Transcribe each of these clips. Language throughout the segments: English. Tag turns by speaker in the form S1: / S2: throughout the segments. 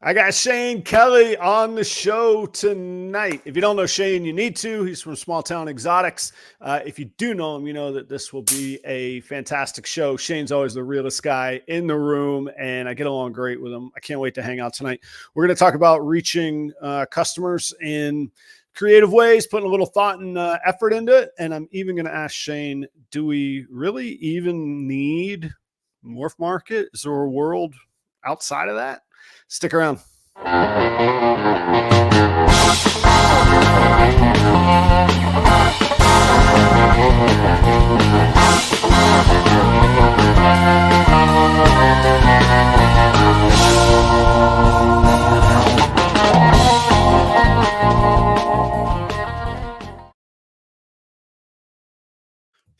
S1: I got Shane Kelly on the show tonight. If you don't know Shane, you need to. He's from SmallTown Xotics. If you do know him, you know that this will be a fantastic show. Shane's always the realest guy in the room, and I get along great with him. I can't wait to hang out tonight. We're going to talk about reaching customers in creative ways, putting a little thought and effort into it. And I'm even going to ask Shane, do we really even need MorphMarket? Is there a world outside of that? Stick around.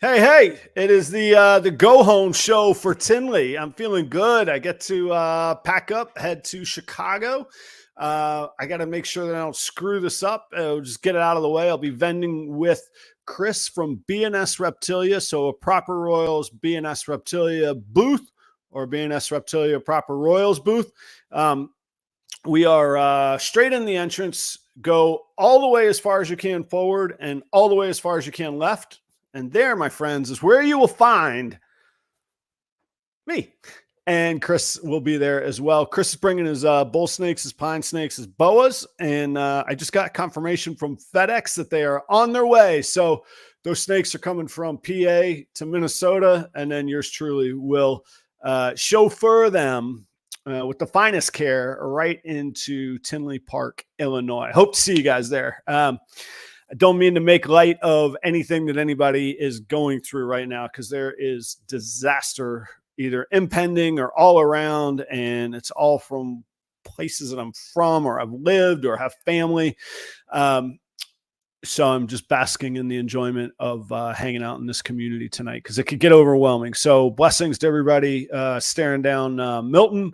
S1: Hey, it is the go home show for Tinley. I'm feeling good. I get to pack up, head to Chicago. I got to make sure that I don't screw this up. Just get it out of the way. I'll be vending with Chris from B&S Reptilia. So a Proper Royals B&S Reptilia booth or B&S Reptilia Proper Royals booth. We are straight in the entrance. Go all the way as far as you can forward and all the way as far as you can left. And there, my friends, is where you will find me. And Chris will be there as well. Chris is bringing his bull snakes, his pine snakes, his boas. And I just got confirmation from FedEx that they are on their way. So those snakes are coming from PA to Minnesota. And then yours truly will chauffeur them with the finest care right into Tinley Park, Illinois. Hope to see you guys there. I don't mean to make light of anything that anybody is going through right now, because there is disaster either impending or all around, and it's all from places that I'm from or I've lived or have family. So I'm just basking in the enjoyment of hanging out in this community tonight, because it could get overwhelming. So blessings to everybody staring down Milton.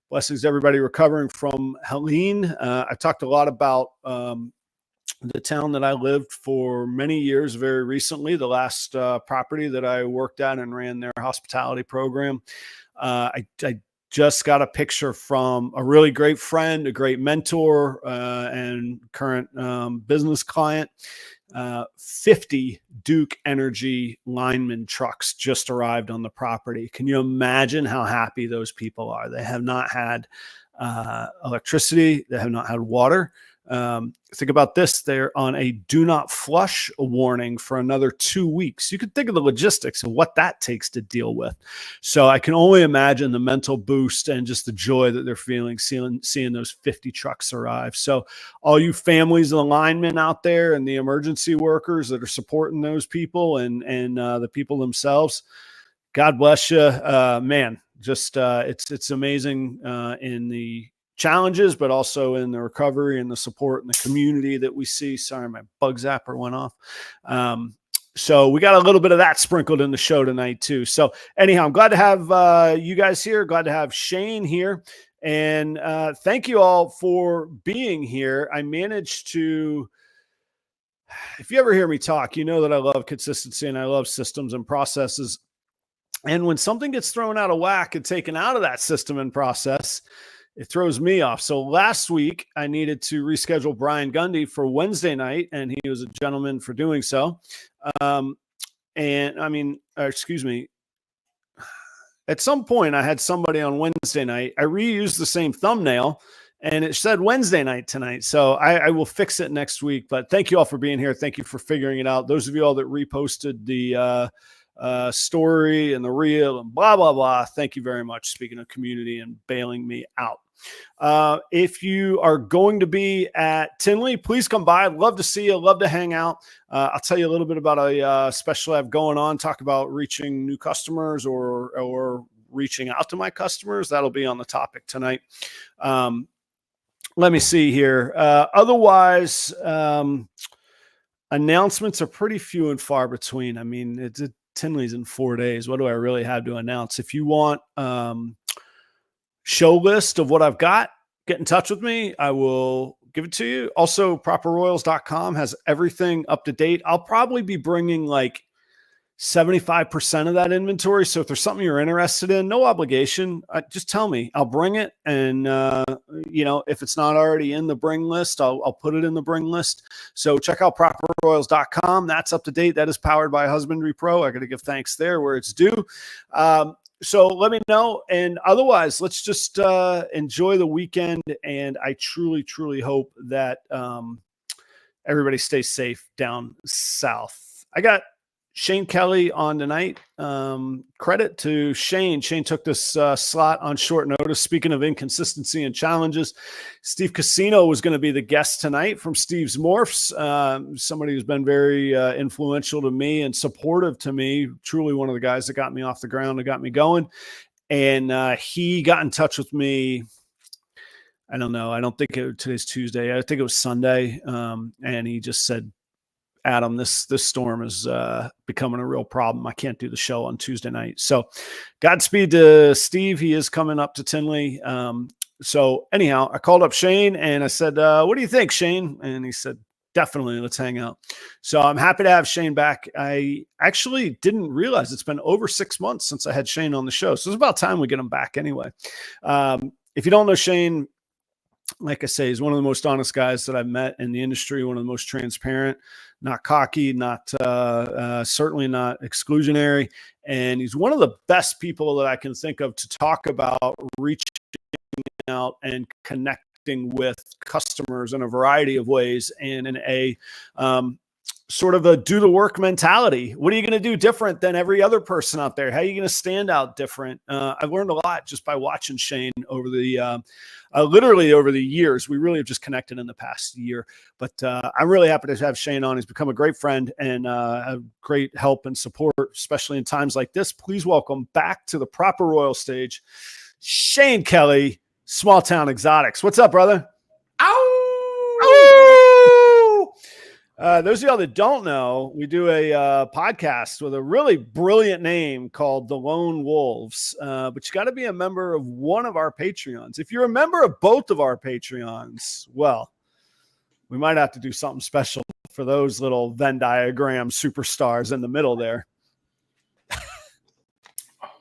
S1: Blessings to everybody recovering from Helene. I talked a lot about the town that I lived for many years, very recently, the last property that I worked at and ran their hospitality program. I just got a picture from a really great friend, a great mentor, and current business client. 50 Duke Energy lineman trucks just arrived on the property. Can you imagine how happy those people are? They have not had electricity. They have not had water. Think about this. They're on a do not flush warning for another 2 weeks. You could think of the logistics of what that takes to deal with. So I can only imagine the mental boost and just the joy that they're feeling, seeing those 50 trucks arrive. So all you families and linemen out there and the emergency workers that are supporting those people and the people themselves, God bless you, man. Just it's amazing in the challenges, but also in the recovery and the support and the community that we see. Sorry, my bug zapper went off. So we got a little bit of that sprinkled in the show tonight too. So anyhow, I'm glad to have you guys here. Glad to have Shane here. And thank you all for being here. I managed to, if you ever hear me talk, you know that I love consistency and I love systems and processes. And when something gets thrown out of whack and taken out of that system and process, it throws me off. So last week I needed to reschedule Brian Gundy for Wednesday night, and he was a gentleman for doing so. Excuse me. At some point I had somebody on Wednesday night. I reused the same thumbnail and it said Wednesday night tonight. So I will fix it next week, but thank you all for being here. Thank you for figuring it out. Those of you all that reposted the, story and the reel and blah, blah, blah. Thank you very much. Speaking of community and bailing me out. If you are going to be at Tinley, please come by. I'd love to see you. Love to hang out. I'll tell you a little bit about a special I have going on. Talk about reaching new customers or reaching out to my customers. That'll be on the topic tonight. Let me see here. Otherwise, announcements are pretty few and far between. I mean, Tinley's in 4 days. What do I really have to announce? If you want show list of what I've got, get in touch with me. I will give it to you. Also, properroyals.com has everything up to date. I'll probably be bringing like 75% of that inventory. So if there's something you're interested in, no obligation, just tell me, I'll bring it. And, if it's not already in the bring list, I'll put it in the bring list. So check out properroyals.com. That's up to date. That is powered by Husbandry Pro. I got to give thanks there where it's due. So let me know. And otherwise, let's just enjoy the weekend. And I truly, truly hope that everybody stays safe down south. I got Shane Kelly on tonight. Credit to Shane. Shane took this slot on short notice. Speaking of inconsistency and challenges, Steve Casino was going to be the guest tonight from Steve's Morphs. Somebody who's been very influential to me and supportive to me. Truly one of the guys that got me off the ground and got me going. And he got in touch with me. I don't know. I don't think today's Tuesday. I think it was Sunday. And he just said, Adam, this storm is becoming a real problem. I can't do the show on Tuesday night. So Godspeed to Steve. He is coming up to Tinley. So anyhow, I called up Shane and I said, what do you think, Shane? And he said, definitely, let's hang out. So I'm happy to have Shane back. I actually didn't realize it's been over 6 months since I had Shane on the show. So it's about time we get him back anyway. If you don't know Shane, like I say, he's one of the most honest guys that I've met in the industry, one of the most transparent, not cocky, not certainly not exclusionary. And he's one of the best people that I can think of to talk about reaching out and connecting with customers in a variety of ways and in a sort of a do the work mentality. What are you going to do different than every other person out there? How are you going to stand out different? I've learned a lot just by watching Shane over the literally over the years. We really have just connected in the past year, but I'm really happy to have Shane on. He's become a great friend and a great help and support, especially in times like this. Please welcome back to the Proper Royal stage, Shane Kelly, SmallTown Xotics. What's up, brother?
S2: Ow!
S1: Ow! Those of y'all that don't know, we do a podcast with a really brilliant name called The Lone Wolves. But you got to be a member of one of our Patreons. If you're a member of both of our Patreons, well, we might have to do something special for those little Venn diagram superstars in the middle there.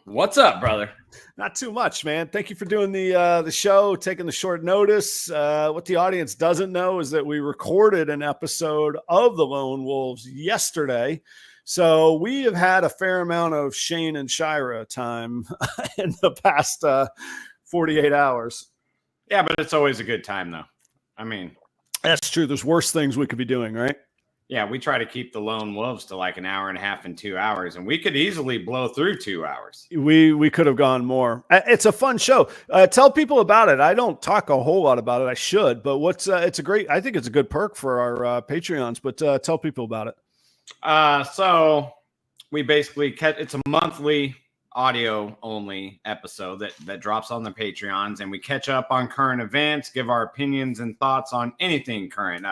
S2: What's up, brother?
S1: Not too much, man. Thank you for doing the show, taking the short notice. What the audience doesn't know is that we recorded an episode of the Lone Wolves yesterday. So we have had a fair amount of Shane and Shira time in the past 48 hours.
S2: Yeah, but it's always a good time, though. I mean,
S1: that's true. There's worse things we could be doing, right?
S2: Yeah, we try to keep the Lone Wolves to like an hour and a half and 2 hours, and we could easily blow through 2 hours.
S1: We could have gone more. It's a fun show. Tell people about it. I don't talk a whole lot about it. I should, but it's a great. I think it's a good perk for our Patreons. But tell people about it.
S2: So we basically it's a monthly audio only episode that drops on the Patreons, and we catch up on current events, give our opinions and thoughts on anything current.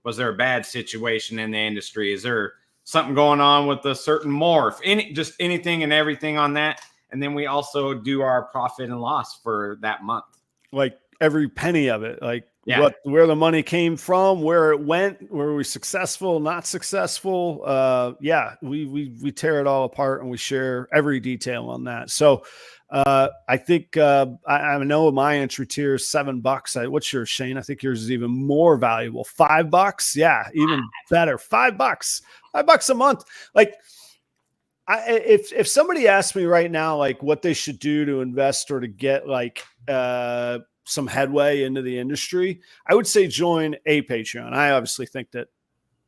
S2: Was there a bad situation in the industry? Is there something going on with a certain morph? Just anything and everything on that. And then we also do our profit and loss for that month.
S1: Like every penny of it, like
S2: yeah.
S1: Where the money came from, where it went, were we successful, not successful? Yeah, we tear it all apart and we share every detail on that. So I think I know my entry tier is $7. What's yours, Shane? I think yours is even more valuable. $5. Yeah, even better. $5. $5 a month. Like if somebody asked me right now, like what they should do to invest or to get like some headway into the industry, I would say join a Patreon. I obviously think that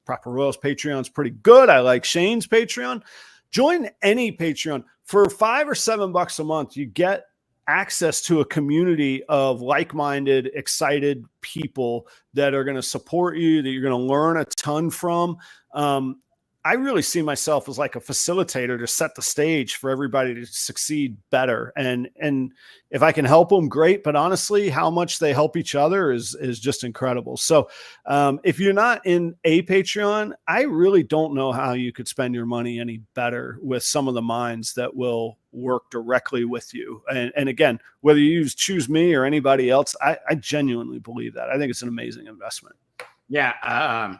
S1: Proper Royals Patreon is pretty good. I like Shane's Patreon. Join any Patreon. For $5 or $7 a month, you get access to a community of like-minded, excited people that are going to support you, that you're going to learn a ton from. I really see myself as like a facilitator to set the stage for everybody to succeed better. And if I can help them, great. But honestly, how much they help each other is just incredible. So if you're not in a Patreon, I really don't know how you could spend your money any better with some of the minds that will work directly with you. And again, whether you choose me or anybody else, I genuinely believe that. I think it's an amazing investment.
S2: Yeah.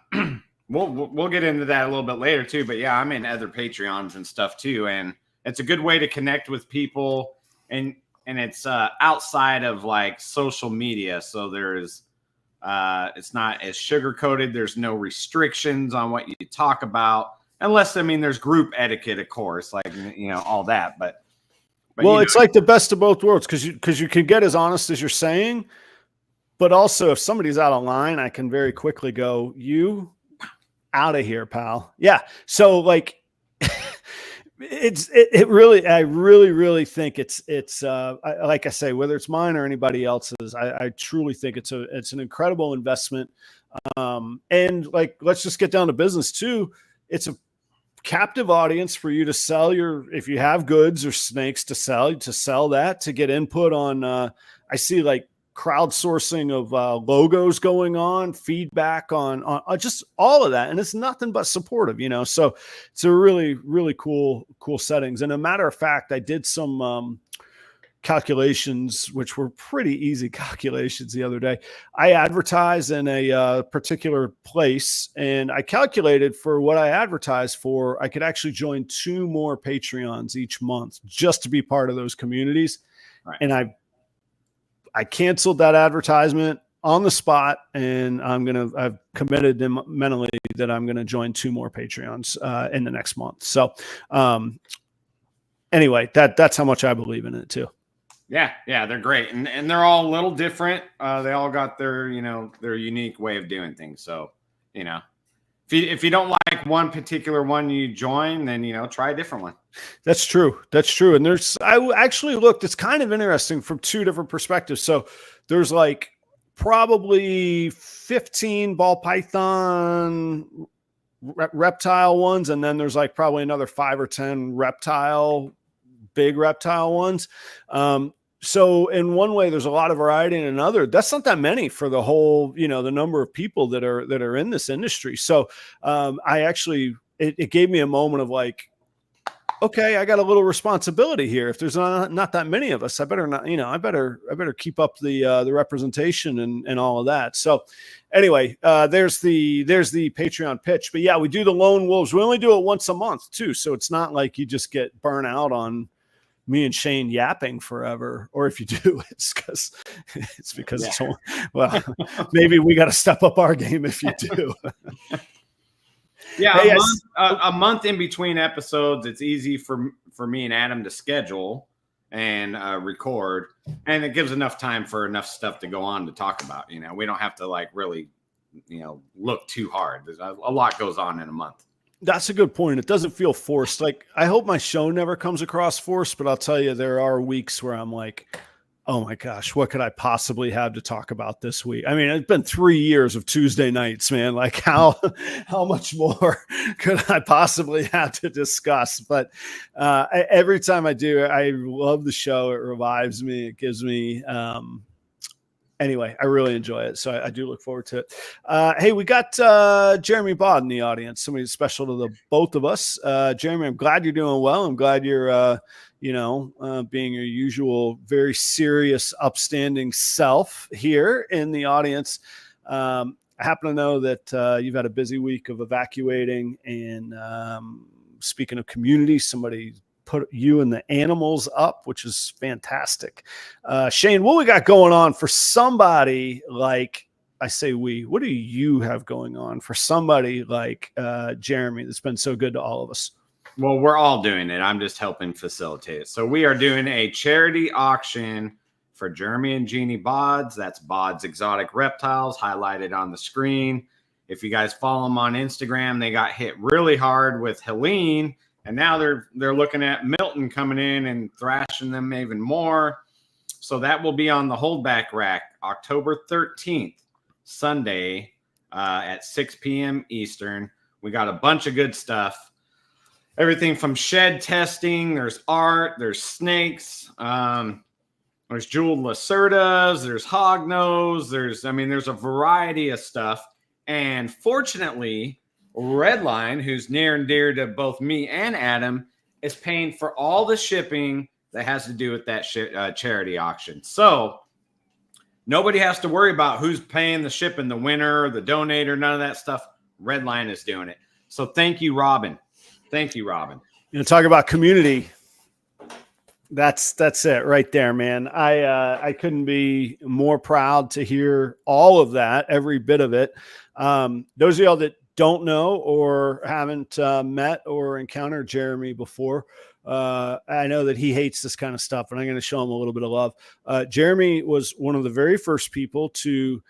S2: we'll get into that a little bit later too. But yeah, I'm in other Patreons and stuff too, and it's a good way to connect with people, and it's outside of like social media, so there's it's not as sugar coated. There's no restrictions on what you talk about, unless there's group etiquette, of course, like all that. But
S1: well, it's like the best of both worlds because you can get as honest as you're saying, but also if somebody's out of line, I can very quickly go, you out of here, pal. Yeah. So like I really think it's like I say, whether it's mine or anybody else's, I truly think it's an incredible investment. And like, let's just get down to business too. It's a captive audience for you to sell if you have goods or snakes to sell that, to get input on, I see like crowdsourcing of logos going on, feedback on just all of that. And it's nothing but supportive, so it's a really, really cool settings. And a matter of fact, I did some, calculations, which were pretty easy calculations the other day. I advertise in a particular place, and I calculated for what I advertised for, I could actually join 2 more Patreons each month just to be part of those communities.
S2: Right.
S1: And I canceled that advertisement on the spot, and I've committed them mentally that I'm going to join 2 more Patreons in the next month. So anyway, that's how much I believe in it too.
S2: Yeah, they're great, and they're all a little different. They all got their their unique way of doing things. So if you don't like one particular one you join, then try a different one.
S1: That's true. And I actually looked. It's kind of interesting from 2 different perspectives. So there's like probably 15 ball python reptile ones, and then there's like probably another 5 or 10 big reptile ones. So in one way, there's a lot of variety, and in another, that's not that many for the whole, the number of people that are in this industry. So I actually, it gave me a moment of like, okay, I got a little responsibility here. If there's not that many of us, I better not, I better keep up the representation and all of that. So anyway, there's the Patreon pitch. But yeah, we do the Lone Wolves. We only do it once a month too, so it's not like you just get burnt out on me and Shane yapping forever. Or if you do, it's because it's well, maybe we got to step up our game if you do.
S2: Yeah, a month in between episodes, it's easy for me and Adam to schedule and record, and it gives enough time for enough stuff to go on to talk about. We don't have to like really, look too hard. There's a lot goes on in a month.
S1: That's a good point. It doesn't feel forced. Like, I hope my show never comes across forced, but I'll tell you, there are weeks where I'm like, oh my gosh, what could I possibly have to talk about this week? I mean, it's been 3 years of Tuesday nights, man. Like how much more could I possibly have to discuss? But every time I do, I love the show. It revives me. It gives me, anyway, I really enjoy it. So I do look forward to it. Hey, we got Jeremy Bod in the audience, somebody special to the both of us. Jeremy, I'm glad you're doing well. I'm glad you're, being your usual very serious, upstanding self here in the audience. I happen to know that you've had a busy week of evacuating. And speaking of community, somebody put you and the animals up, which is fantastic. Shane, what we got going on for somebody like, I say what do you have going on for somebody like Jeremy that's been so good to all of us?
S2: Well, we're all doing it. I'm just helping facilitate it. So we are doing a charity auction for Jeremy and Jeannie Bods. That's Bods Exotic Reptiles, highlighted on the screen. If you guys follow them on Instagram, they got hit really hard with Helene, and now they're looking at Milton coming in and thrashing them even more. So that will be on the holdback rack October 13th, Sunday at 6 p.m. Eastern. We got a bunch of good stuff. Everything from shed testing, there's art, there's snakes, there's jeweled lacerdas, there's hognose, there's a variety of stuff. And fortunately, REDLINE, who's near and dear to both me and Adam, is paying for all the shipping that has to do with that charity auction. So nobody has to worry about who's paying the shipping, the winner, the donator, none of that stuff. Redline is doing it. So thank you, Robin. Thank you, Robin.
S1: Talk about community. That's it right there, man. I couldn't be more proud to hear all of that, every bit of it. Those of y'all that don't know or haven't met or encountered Jeremy before, I know that he hates this kind of stuff, and I'm going to show him a little bit of love. Jeremy was one of the very first people to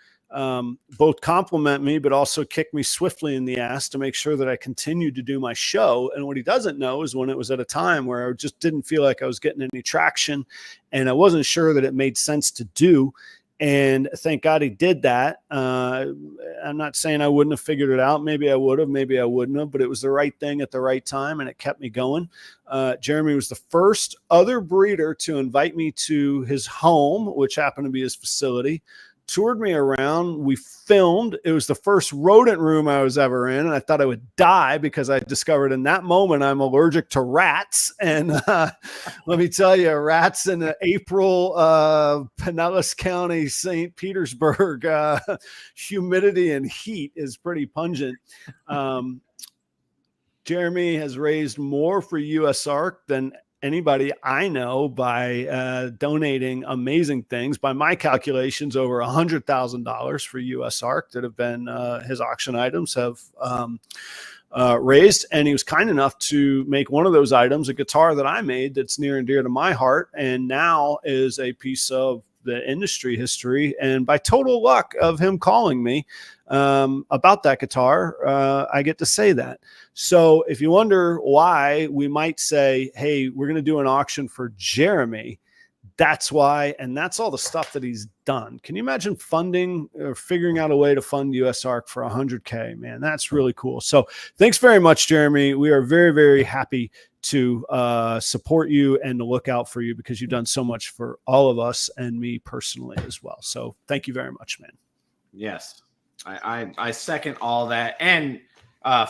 S1: both compliment me, but also kick me swiftly in the ass to make sure that I continued to do my show. And what he doesn't know is when it was at a time where I just didn't feel like I was getting any traction and I wasn't sure that it made sense to do. And thank God he did that. I'm not saying I wouldn't have figured it out. Maybe I would have, maybe I wouldn't have, but it was the right thing at the right time and it kept me going. Jeremy was the first other breeder to invite me to his home, which happened to be his facility, toured me around. We filmed. It was the first rodent room I was ever in. And I thought I would die because I discovered in that moment I'm allergic to rats. And let me tell you, rats in the April, Pinellas County, St. Petersburg, humidity and heat is pretty pungent. Jeremy has raised more for USARK than anybody I know by donating amazing things. By my calculations, over $100,000 for USARK that have been his auction items have raised. And he was kind enough to make one of those items a guitar that I made that's near and dear to my heart, and now is a piece of the industry history. And by total luck of him calling me about that guitar, I get to say that. So if you wonder why we might say, hey, we're going to do an auction for Jeremy, that's why. And that's all the stuff that he's done. Can you imagine funding or figuring out a way to fund USARK for $100K, man? That's really cool. So thanks very much, Jeremy. We are very, very happy to support you and to look out for you because you've done so much for all of us and me personally as well. So thank you very much, man.
S2: Yes, I second all that. And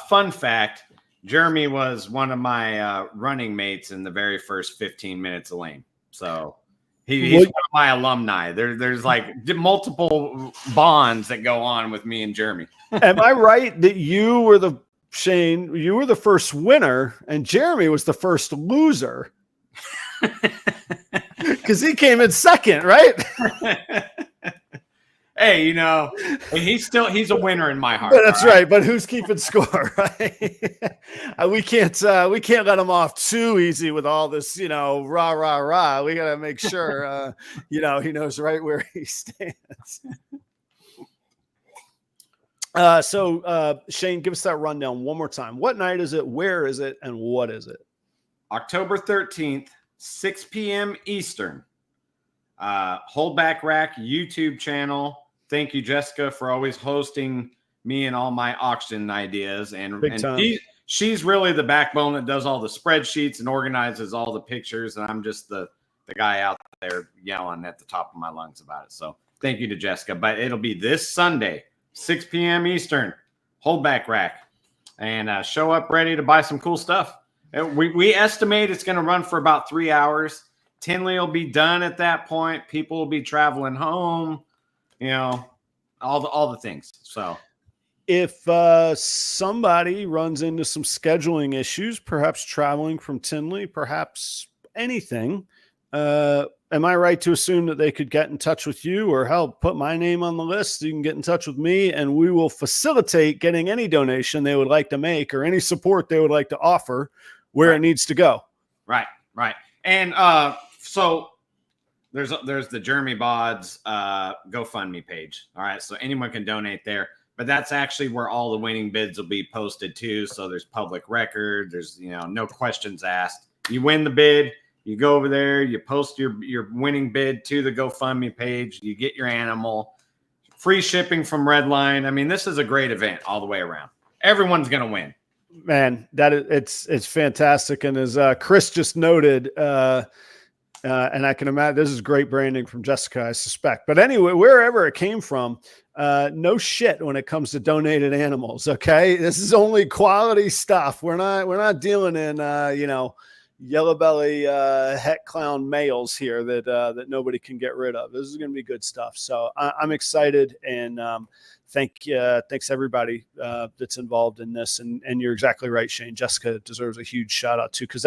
S2: fun fact, Jeremy was one of my running mates in the very first 15 minutes of lane. So he's one of my alumni. There's like multiple bonds that go on with me and Jeremy.
S1: Am I right that you were Shane, you were the first winner and Jeremy was the first loser? Because he came in second, right?
S2: Hey, he's a winner in my heart.
S1: That's right. But who's keeping score, right? we can't let him off too easy with all this, rah, rah, rah. We got to make sure, he knows right where he stands. So Shane, give us that rundown one more time. What night is it? Where is it? And what is it?
S2: October 13th, 6 p.m. Eastern. Holdback Rack YouTube channel. Thank you, Jessica, for always hosting me and all my auction ideas. And she's really the backbone that does all the spreadsheets and organizes all the pictures. And I'm just the guy out there yelling at the top of my lungs about it. So thank you to Jessica. But it'll be this Sunday, 6 p.m. Eastern, Holdback Rack. And show up ready to buy some cool stuff. We estimate it's going to run for about 3 hours. Tinley will be done at that point. People will be traveling home. All the things. So
S1: if somebody runs into some scheduling issues, perhaps traveling from Tinley, perhaps anything, am I right to assume that they could get in touch with you or help put my name on the list? You can get in touch with me and we will facilitate getting any donation they would like to make or any support they would like to offer where it needs to go.
S2: Right. And so there's the Jeremy Bods GoFundMe page. All right. So anyone can donate there, but that's actually where all the winning bids will be posted too. So there's public record. There's, no questions asked. You win the bid, you go over there, you post your winning bid to the GoFundMe page. You get your animal, free shipping from Redline. I mean, this is a great event all the way around. Everyone's going to win.
S1: Man, it's fantastic. And as Chris just noted, and I can imagine this is great branding from Jessica, I suspect. But anyway, wherever it came from, no shit when it comes to donated animals. Okay, this is only quality stuff. We're not dealing in yellow belly het clown males here that nobody can get rid of. This is going to be good stuff. So I'm excited, and thanks everybody that's involved in this. And you're exactly right, Shane. Jessica deserves a huge shout out too, because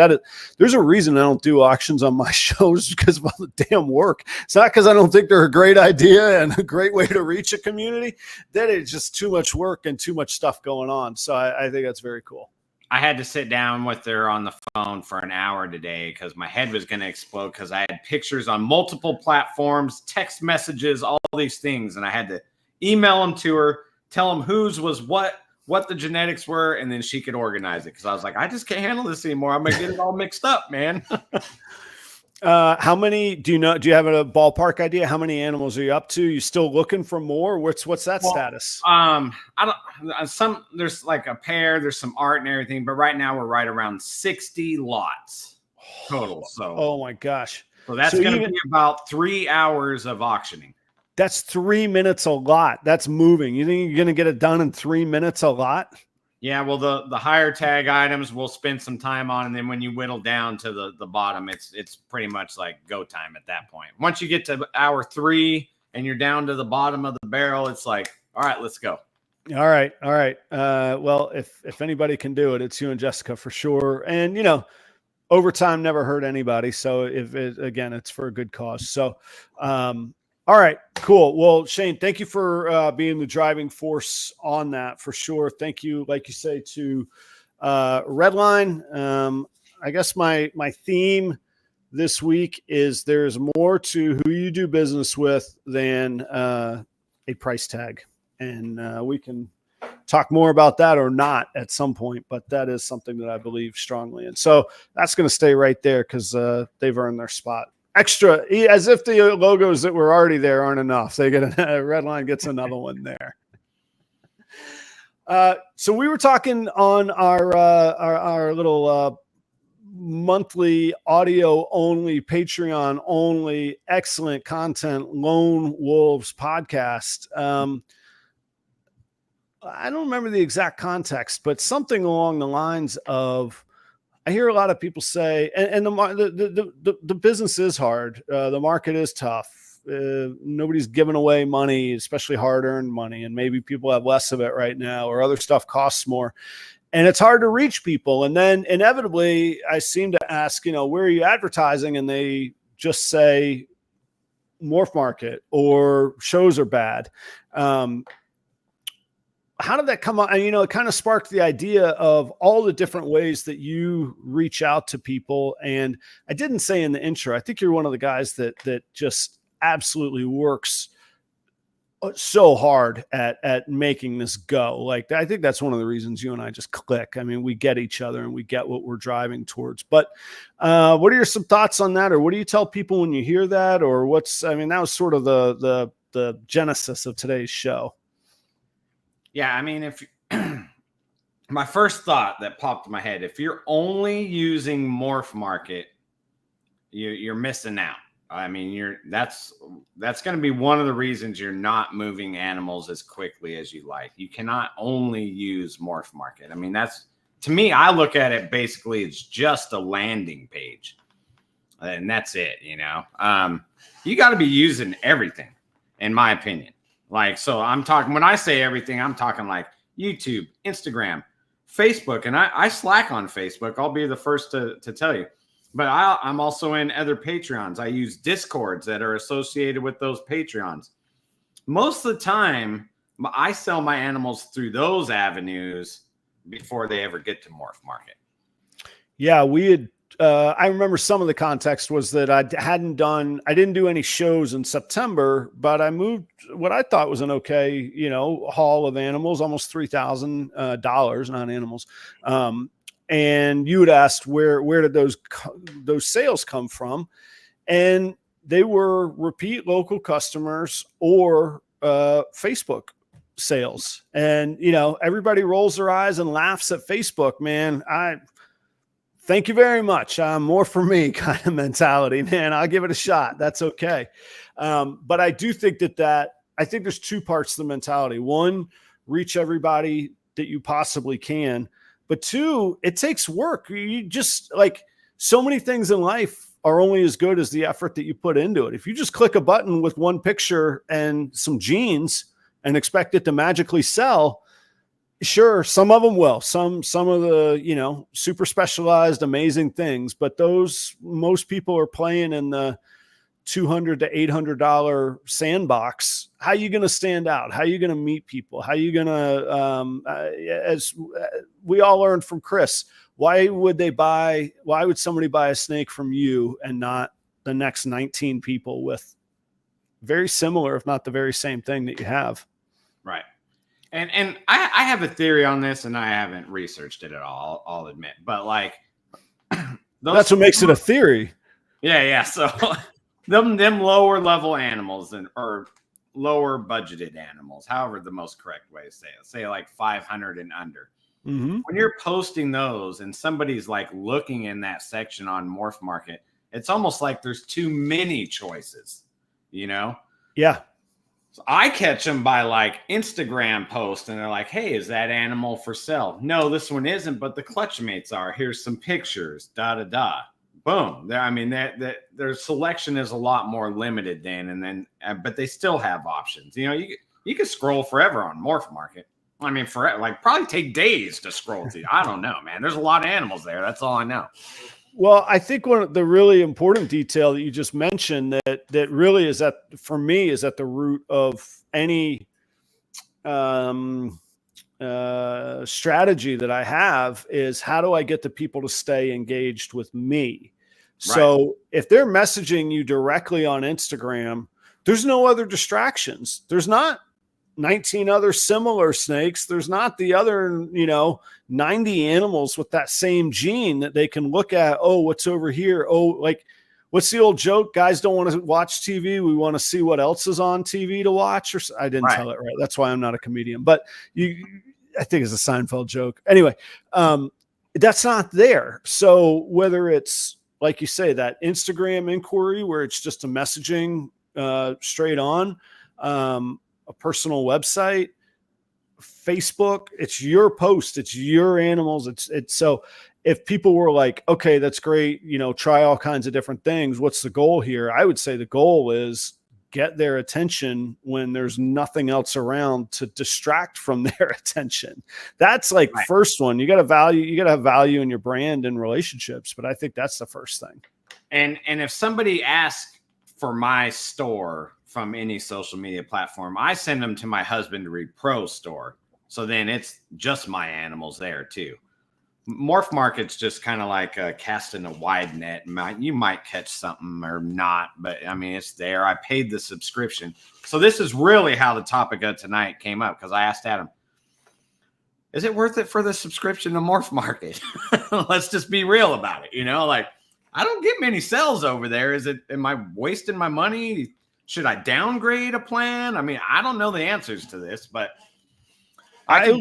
S1: there's a reason I don't do auctions on my shows, because of all the damn work. It's not because I don't think they're a great idea and a great way to reach a community. That is just too much work and too much stuff going on. So I think that's very cool.
S2: I had to sit down with her on the phone for an hour today because my head was going to explode, because I had pictures on multiple platforms, text messages, all these things. And I had to email them to her, tell them whose was what the genetics were, and then she could organize it. Because I was like, I just can't handle this anymore. I'm going to get it all mixed up, man.
S1: How many do you know? Do you have a ballpark idea? How many animals are you up to? You still looking for more? What's that status?
S2: I don't. There's like a pair. There's some art and everything, but right now we're right around 60 lots total. So,
S1: oh my gosh!
S2: So that's going to be about 3 hours of auctioning.
S1: That's 3 minutes a lot. That's moving. You think you're going to get it done in 3 minutes a lot?
S2: Yeah, well, the higher tag items we'll spend some time on, and then when you whittle down to the bottom, it's pretty much like go time at that point. Once you get to hour 3 and you're down to the bottom of the barrel, it's like, all right, let's go.
S1: All right. Well, if anybody can do it, it's you and Jessica for sure. And overtime never hurt anybody. So again, it's for a good cause. So, all right, cool. Well, Shane, thank you for being the driving force on that for sure. Thank you, like you say, to REDLINE. I guess my theme this week is there's more to who you do business with than a price tag. And we can talk more about that or not at some point, but that is something that I believe strongly in. So that's going to stay right there because they've earned their spot. Extra, as if the logos that were already there aren't enough. They get REDLINE gets another one there. So we were talking on our little monthly audio only, Patreon only, excellent content, Lone Wolves podcast. I don't remember the exact context, but something along the lines of, I hear a lot of people say, and the business is hard. The market is tough. Nobody's giving away money, especially hard-earned money, and maybe people have less of it right now, or other stuff costs more, and it's hard to reach people. And then inevitably, I seem to ask, where are you advertising? And they just say MorphMarket or shows are bad. How did that come on? And, it kind of sparked the idea of all the different ways that you reach out to people. And I didn't say in the intro, I think you're one of the guys that just absolutely works so hard at making this go. Like, I think that's one of the reasons you and I just click. I mean, we get each other and we get what we're driving towards. But what are some thoughts on that? Or what do you tell people when you hear that? Or that was sort of the genesis of today's show.
S2: Yeah, I mean, if my first thought that popped in my head, if you're only using MorphMarket, you're missing out. I mean, that's going to be one of the reasons you're not moving animals as quickly as you like. You cannot only use MorphMarket. I mean, to me, I look at it basically, it's just a landing page, and that's it. You got to be using everything, in my opinion. Like, so I'm talking, when I say everything, I'm talking like YouTube, Instagram, Facebook, and I slack on Facebook. I'll be the first to tell you, but I'm also in other Patreons. I use Discords that are associated with those Patreons. Most of the time, I sell my animals through those avenues before they ever get to MorphMarket.
S1: Yeah, I remember some of the context was that I didn't do any shows in September, but I moved what I thought was an okay, haul of animals, almost $3,000, not animals. And you had asked where did those sales come from? And they were repeat local customers or Facebook sales. And, everybody rolls their eyes and laughs at Facebook, man. Thank you very much. More for me kind of mentality, man. I'll give it a shot. That's okay. But I do think I think there's two parts to the mentality. One, reach everybody that you possibly can. But two, it takes work. You just so many things in life are only as good as the effort that you put into it. If you just click a button with one picture and some jeans and expect it to magically sell, sure, some of them will. Some of the, super specialized, amazing things, but most people are playing in the $200 to $800 sandbox. How are you going to stand out? How are you going to meet people? How are you going to, as we all learned from Chris, why would somebody buy a snake from you and not the next 19 people with very similar, if not the very same thing that you have?
S2: Right. And I have a theory on this, and I haven't researched it at all, I'll admit, but like,
S1: that's what makes it a theory.
S2: Yeah. So them lower level animals or lower budgeted animals, however the most correct way to say like 500 and under.
S1: Mm-hmm.
S2: When you're posting those and somebody's like looking in that section on MorphMarket, it's almost like there's too many choices,
S1: Yeah.
S2: So I catch them by like Instagram post, and they're like, hey, is that animal for sale? No, this one isn't, but the clutch mates are. Here's some pictures, boom. Their selection is a lot more limited but they still have options. You can scroll forever on MorphMarket. I mean, probably take days to scroll through. I don't know, man. There's a lot of animals there. That's all I know.
S1: Well, I think one of the really important detail that you just mentioned that really is for me is at the root of any strategy that I have is how do I get the people to stay engaged with me? Right. So if they're messaging you directly on Instagram, there's no other distractions. There's not 19 other similar snakes. There's not the other, 90 animals with that same gene that they can look at. Oh, what's over here? Oh, like what's the old joke? Guys don't want to watch TV. We want to see what else is on TV to watch. Or I didn't tell it right. That's why I'm not a comedian, but I think it's a Seinfeld joke. Anyway, that's not there. So whether it's like you say, that Instagram inquiry where it's just a messaging straight on, a personal website, Facebook, it's your post, it's your animals. It's so if people were like, okay, that's great, try all kinds of different things. What's the goal here? I would say the goal is get their attention when there's nothing else around to distract from their attention. That's like right. First one. You got to have value in your brand and relationships. But I think that's the first thing.
S2: And if somebody asks for my store from any social media platform, I send them to my Husbandry Pro store. So then it's just my animals there too. MorphMarket's just kind of like casting a wide net. You might catch something or not, but I mean, it's there. I paid the subscription. So this is really how the topic of tonight came up, because I asked Adam, is it worth it for the subscription to MorphMarket? Let's just be real about it. Like I don't get many sales over there. Am I wasting my money? Should I downgrade a plan? I mean, I don't know the answers to this, but I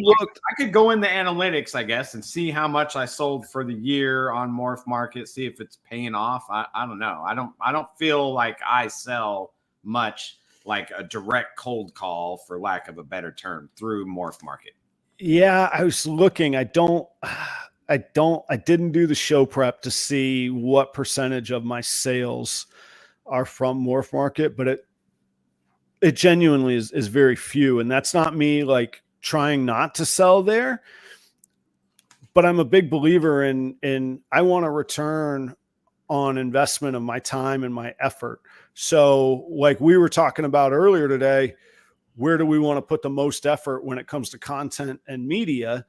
S2: could go in the analytics, I guess, and see how much I sold for the year on MorphMarket, see if it's paying off. I don't know. I don't feel like I sell much like a direct cold call, for lack of a better term, through MorphMarket.
S1: Yeah, I was looking. I didn't do the show prep to see what percentage of my sales are from MorphMarket, but it genuinely is very few. And that's not me like trying not to sell there, but I'm a big believer in I want a return on investment of my time and my effort. So like we were talking about earlier today, where do we want to put the most effort when it comes to content and media?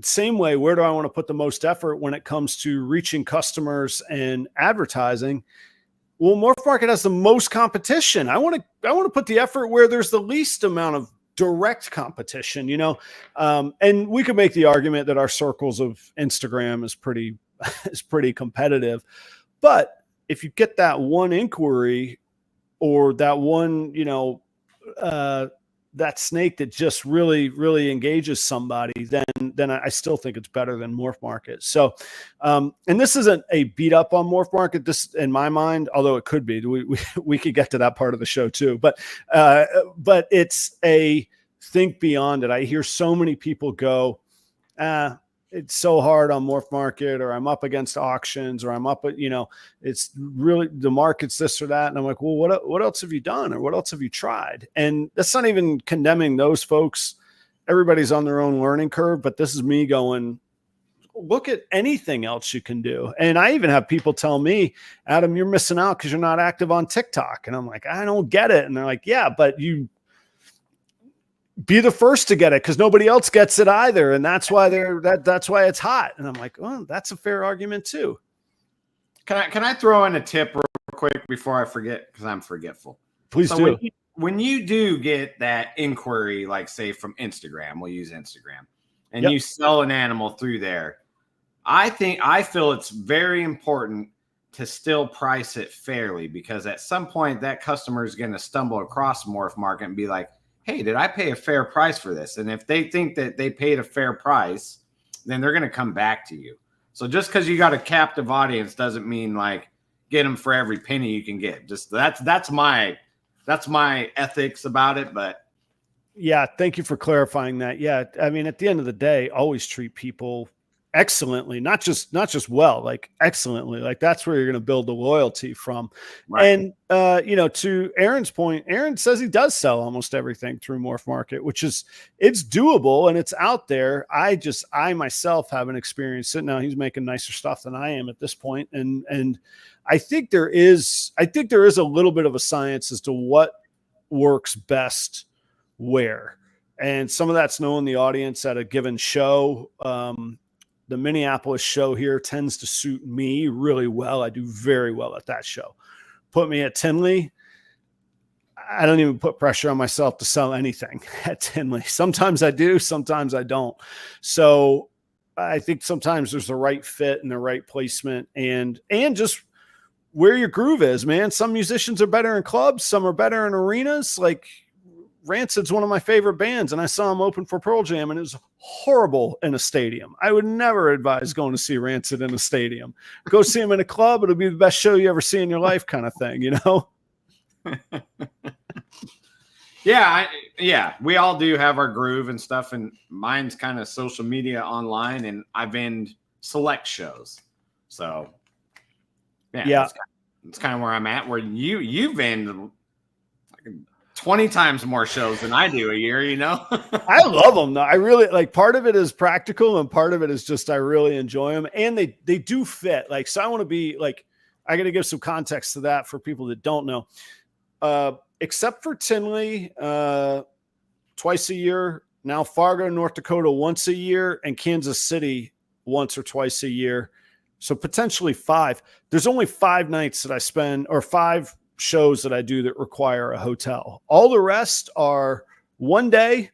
S1: Same way, where do I want to put the most effort when it comes to reaching customers and advertising? Well, MorphMarket has the most competition. I want to put the effort where there's the least amount of direct competition, and we could make the argument that our circles of Instagram is pretty competitive. But if you get that one inquiry or that one, that snake that just really, really engages somebody, then I still think it's better than MorphMarket. So, and this isn't a beat up on MorphMarket. This, in my mind, although it could be, we could get to that part of the show too. But it's a think beyond it. I hear so many people go, it's so hard on MorphMarket, or I'm up against auctions, or I'm up at, it's really the market's this or that. And I'm like, well, what else have you done? Or what else have you tried? And that's not even condemning those folks. Everybody's on their own learning curve, but this is me going, look at anything else you can do. And I even have people tell me, Adam, you're missing out because you're not active on TikTok. And I'm like, I don't get it. And they're like, yeah, but you be the first to get it because nobody else gets it either. And that's why that's why it's hot. And I'm like, well, that's a fair argument too.
S2: Can I throw in a tip real quick before I forget? Because I'm forgetful.
S1: Please do.
S2: When you do get that inquiry, like say from Instagram, we'll use Instagram, and you sell an animal through there, I feel it's very important to still price it fairly, because at some point that customer is going to stumble across MorphMarket and be like, hey, did I pay a fair price for this? And if they think that they paid a fair price, then they're going to come back to you. So just because you got a captive audience doesn't mean like get them for every penny you can get. Just that's my ethics about it. But
S1: yeah, thank you for clarifying that. Yeah, I mean, at the end of the day, always treat people excellently, not just well, like excellently. Like that's where you're going to build the loyalty from. Right. And to Aaron's point, Aaron says he does sell almost everything through MorphMarket, which is, it's doable and it's out there. I myself haven't experienced it. Now he's making nicer stuff than I am at this point. And I think there is a little bit of a science as to what works best where. And some of that's knowing the audience at a given show. The Minneapolis show here tends to suit me really well. I do very well at that show. Put me at Tinley, I don't even put pressure on myself to sell anything at Tinley. Sometimes I do, sometimes I don't. So I think sometimes there's the right fit and the right placement and just where your groove is, man. Some musicians are better in clubs, some are better in arenas. Like Rancid's one of my favorite bands, and I saw him open for Pearl Jam, and it was horrible in a stadium. I would never advise going to see Rancid in a stadium. Go see him in a club. It'll be the best show you ever see in your life, kind of thing, you know?
S2: Yeah. We all do have our groove and stuff, and mine's kind of social media online, and I've been select shows. So yeah. It's kind of where I'm at, where you've been 20 times more shows than I do a year, you know?
S1: I love them though. I really like, part of it is practical and part of it is just, I really enjoy them, and they do fit. Like, so I want to be like, I got to give some context to that for people that don't know, except for Tinley, twice a year, now Fargo, North Dakota, once a year, and Kansas City once or twice a year. So potentially 5. There's only 5 nights that I spend, or 5 shows that I do that require a hotel. All the rest are one day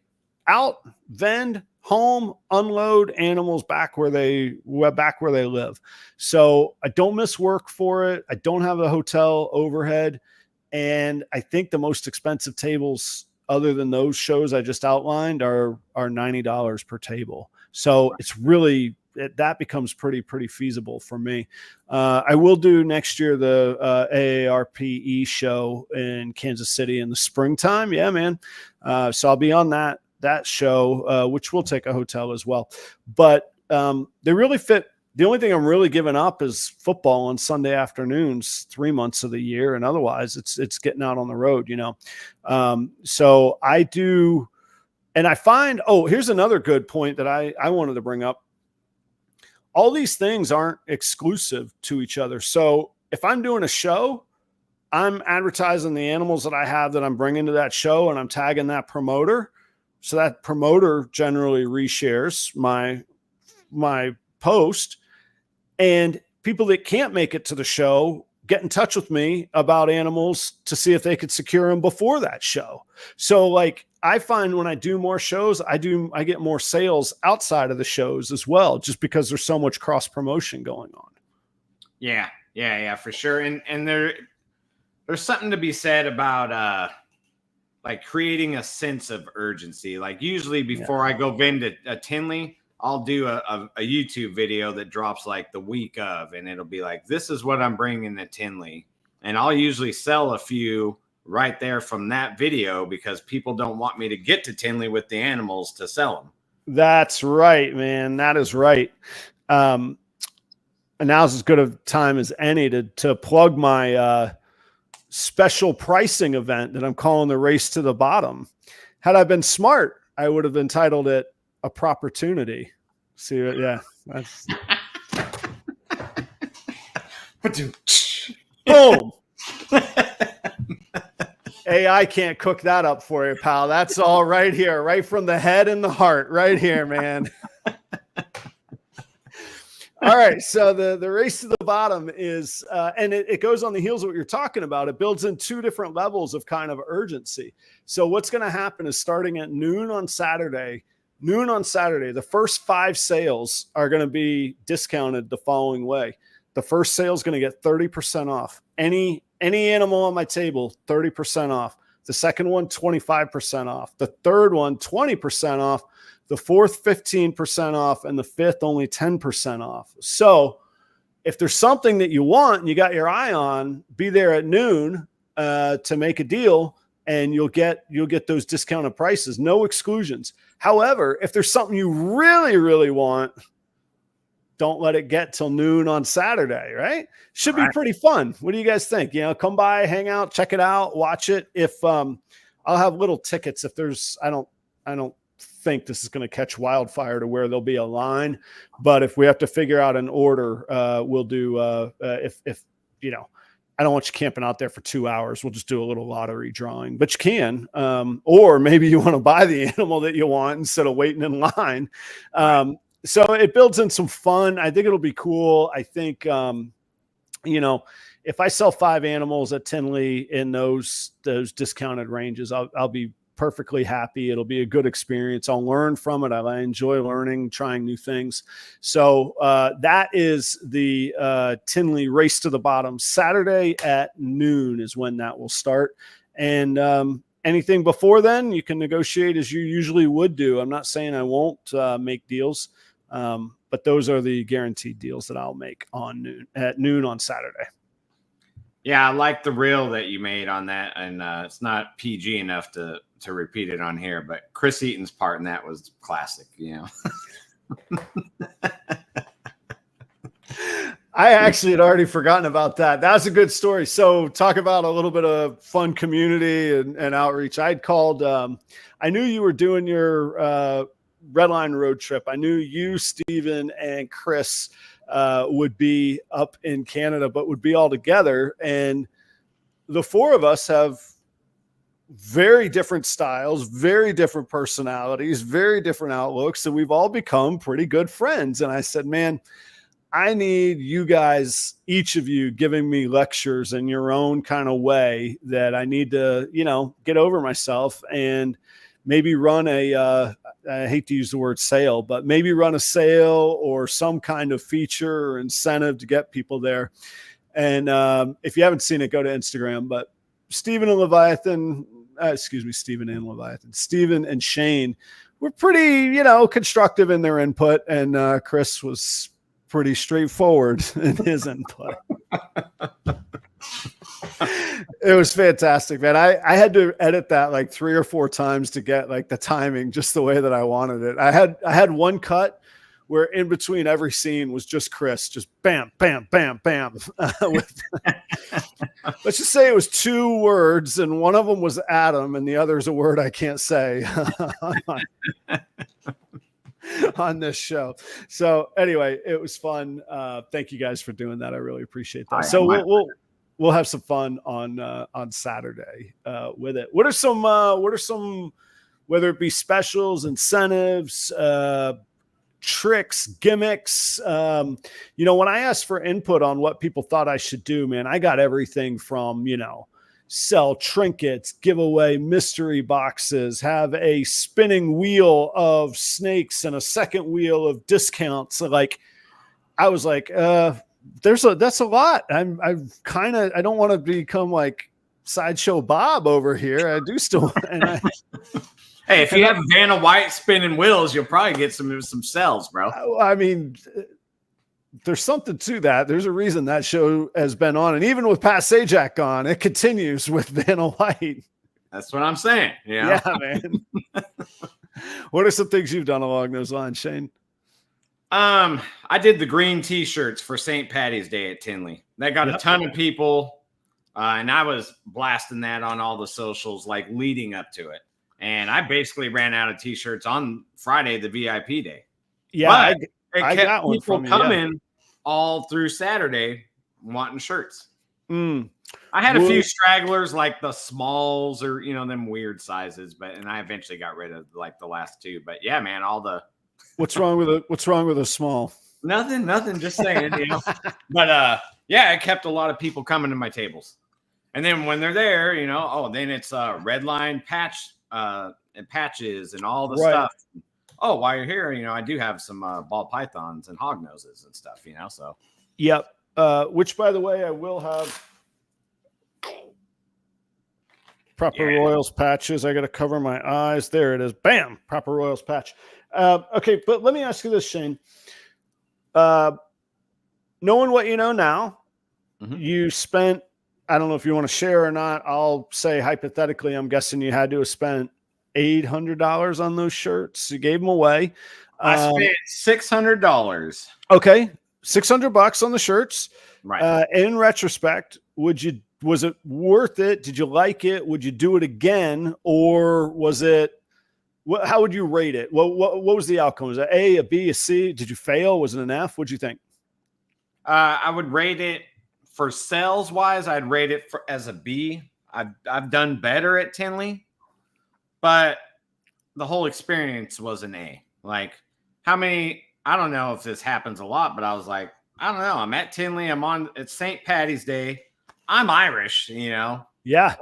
S1: out, vend, home, unload animals back where they live. So I don't miss work for it. I don't have a hotel overhead. And I think the most expensive tables, other than those shows I just outlined, are $90 per table. So it's really, that becomes pretty feasible for me. I will do next year the AARPE show in Kansas City in the springtime. Yeah, man. So I'll be on that show, which will take a hotel as well. But they really fit. The only thing I'm really giving up is football on Sunday afternoons, 3 months of the year, and otherwise it's getting out on the road, you know. So I do, and I find. Oh, here's another good point that I wanted to bring up. All these things aren't exclusive to each other. So if I'm doing a show, I'm advertising the animals that I have that I'm bringing to that show, and I'm tagging that promoter. So that promoter generally reshares my post, and people that can't make it to the show get in touch with me about animals to see if they could secure them before that show. So like, I find when I do more shows, I get more sales outside of the shows as well, just because there's so much cross promotion going on.
S2: Yeah, for sure. And there's something to be said about like creating a sense of urgency. Like usually before I go vend a Tinley, I'll do a YouTube video that drops like the week of, and it'll be like, this is what I'm bringing to Tinley. And I'll usually sell a few right there from that video, because people don't want me to get to Tinley with the animals to sell them.
S1: That's right, man. That is right. And now's as good a time as any to plug my special pricing event that I'm calling the Race to the Bottom. Had I been smart, I would have entitled it a Propertunity. See, yeah, that's boom. AI can't cook that up for you, pal. That's all right here, right from the head and the heart, right here, man. All right, so the Race to the Bottom is, and it goes on the heels of what you're talking about. It builds in two different levels of kind of urgency. So what's going to happen is starting at noon on Saturday, the first 5 sales are going to be discounted the following way. The first sale is going to get 30% off. Any animal on my table, 30% off. The second one, 25% off. The third one, 20% off. The fourth, 15% off. And the fifth, only 10% off. So if there's something that you want and you got your eye on, be there at noon to make a deal, and you'll get those discounted prices, no exclusions. However, if there's something you really, really want, don't let it get till noon on Saturday, right? Should be pretty fun. What do you guys think? Come by, hang out, check it out, watch it. If I'll have little tickets if there's, I don't think this is going to catch wildfire to where there'll be a line, but if we have to figure out an order, we'll do, if I don't want you camping out there for 2 hours. We'll just do a little lottery drawing, but you can, or maybe you want to buy the animal that you want instead of waiting in line. So it builds in some fun. I think it'll be cool. I think, if I sell 5 animals at Tinley in those discounted ranges, I'll be perfectly happy. It'll be a good experience. I'll learn from it. I enjoy learning, trying new things. So that is the Tinley Race to the Bottom. Saturday at noon is when that will start. And anything before then, you can negotiate as you usually would do. I'm not saying I won't make deals, but those are the guaranteed deals that I'll make at noon on Saturday.
S2: Yeah, I like the reel that you made on that, and it's not PG enough to repeat it on here, but Chris Eaton's part in that was classic,
S1: I actually had already forgotten about that. That's a good story. So talk about a little bit of fun community and outreach. I'd called, I knew you were doing your REDLINE road trip. I knew you, Steven, and Chris would be up in Canada, but would be all together. And the 4 of us have very different styles, very different personalities, very different outlooks. And we've all become pretty good friends. And I said, man, I need you guys, each of you, giving me lectures in your own kind of way that I need to, get over myself and maybe run I hate to use the word sale, but maybe run a sale or some kind of feature or incentive to get people there. And if you haven't seen it, go to Instagram. But Steven and Shane were pretty, constructive in their input. And Chris was pretty straightforward in his input. It was fantastic, man. I had to edit that like 3 or 4 times to get like the timing just the way that I wanted it. I had one cut where in between every scene was just Chris, just bam, bam, bam, bam. Let's just say it was 2 words, and one of them was Adam, and the other is a word I can't say on this show. So anyway, it was fun. Thank you guys for doing that. I really appreciate that. So we'll have some fun on Saturday with it. What are some, whether it be specials, incentives, tricks, gimmicks? When I asked for input on what people thought I should do, man, I got everything from, sell trinkets, give away mystery boxes, have a spinning wheel of snakes and a second wheel of discounts. So I was like, that's a lot. I don't want to become like Sideshow Bob over here. I do still.
S2: Hey, if you have Vanna White spinning wheels, you'll probably get some sales, bro.
S1: I mean, there's something to that. There's a reason that show has been on, and even with Pat Sajak on, it continues with Vanna White.
S2: That's what I'm saying.
S1: Yeah, man. What are some things you've done along those lines, Shane?
S2: I did the green T-shirts for St. Patty's Day at Tinley. That got a ton of people, and I was blasting that on all the socials, like leading up to it. And I basically ran out of T-shirts on Friday, the VIP day.
S1: Yeah,
S2: but
S1: I
S2: it kept
S1: got one
S2: people
S1: from you,
S2: coming all through Saturday wanting shirts.
S1: Mm.
S2: I had a few stragglers, like the smalls or them weird sizes, and I eventually got rid of like the last two. But yeah, man, all the
S1: what's wrong with a small?
S2: Nothing. Just saying, But yeah, it kept a lot of people coming to my tables, and then when they're there, then it's REDLINE patches and all the stuff. Oh, while you're here, I do have some ball pythons and hog noses and stuff, So
S1: yep. Which, by the way, I will have. Proper Royals patches. I got to cover my eyes. There it is. Bam. Proper Royals patch. Okay, but let me ask you this, Shane. Knowing what you know now, you spent, I don't know if you want to share or not. I'll say hypothetically, I'm guessing you had to have spent $800 on those shirts. You gave them away.
S2: I spent $600.
S1: Okay. $600 on the shirts.
S2: Right.
S1: In retrospect, was it worth it? Did you like it? Would you do it again? Or was it, how would you rate it? What was the outcome? Was it A, a B, a C? Did you fail? Was it an F? What'd you think?
S2: I would rate it for sales wise. I'd rate it as a B. I've done better at Tinley, but the whole experience was an A. Like how many, I don't know if this happens a lot, but I was like, I don't know. I'm at Tinley. It's St. Patty's Day. I'm Irish, Yeah.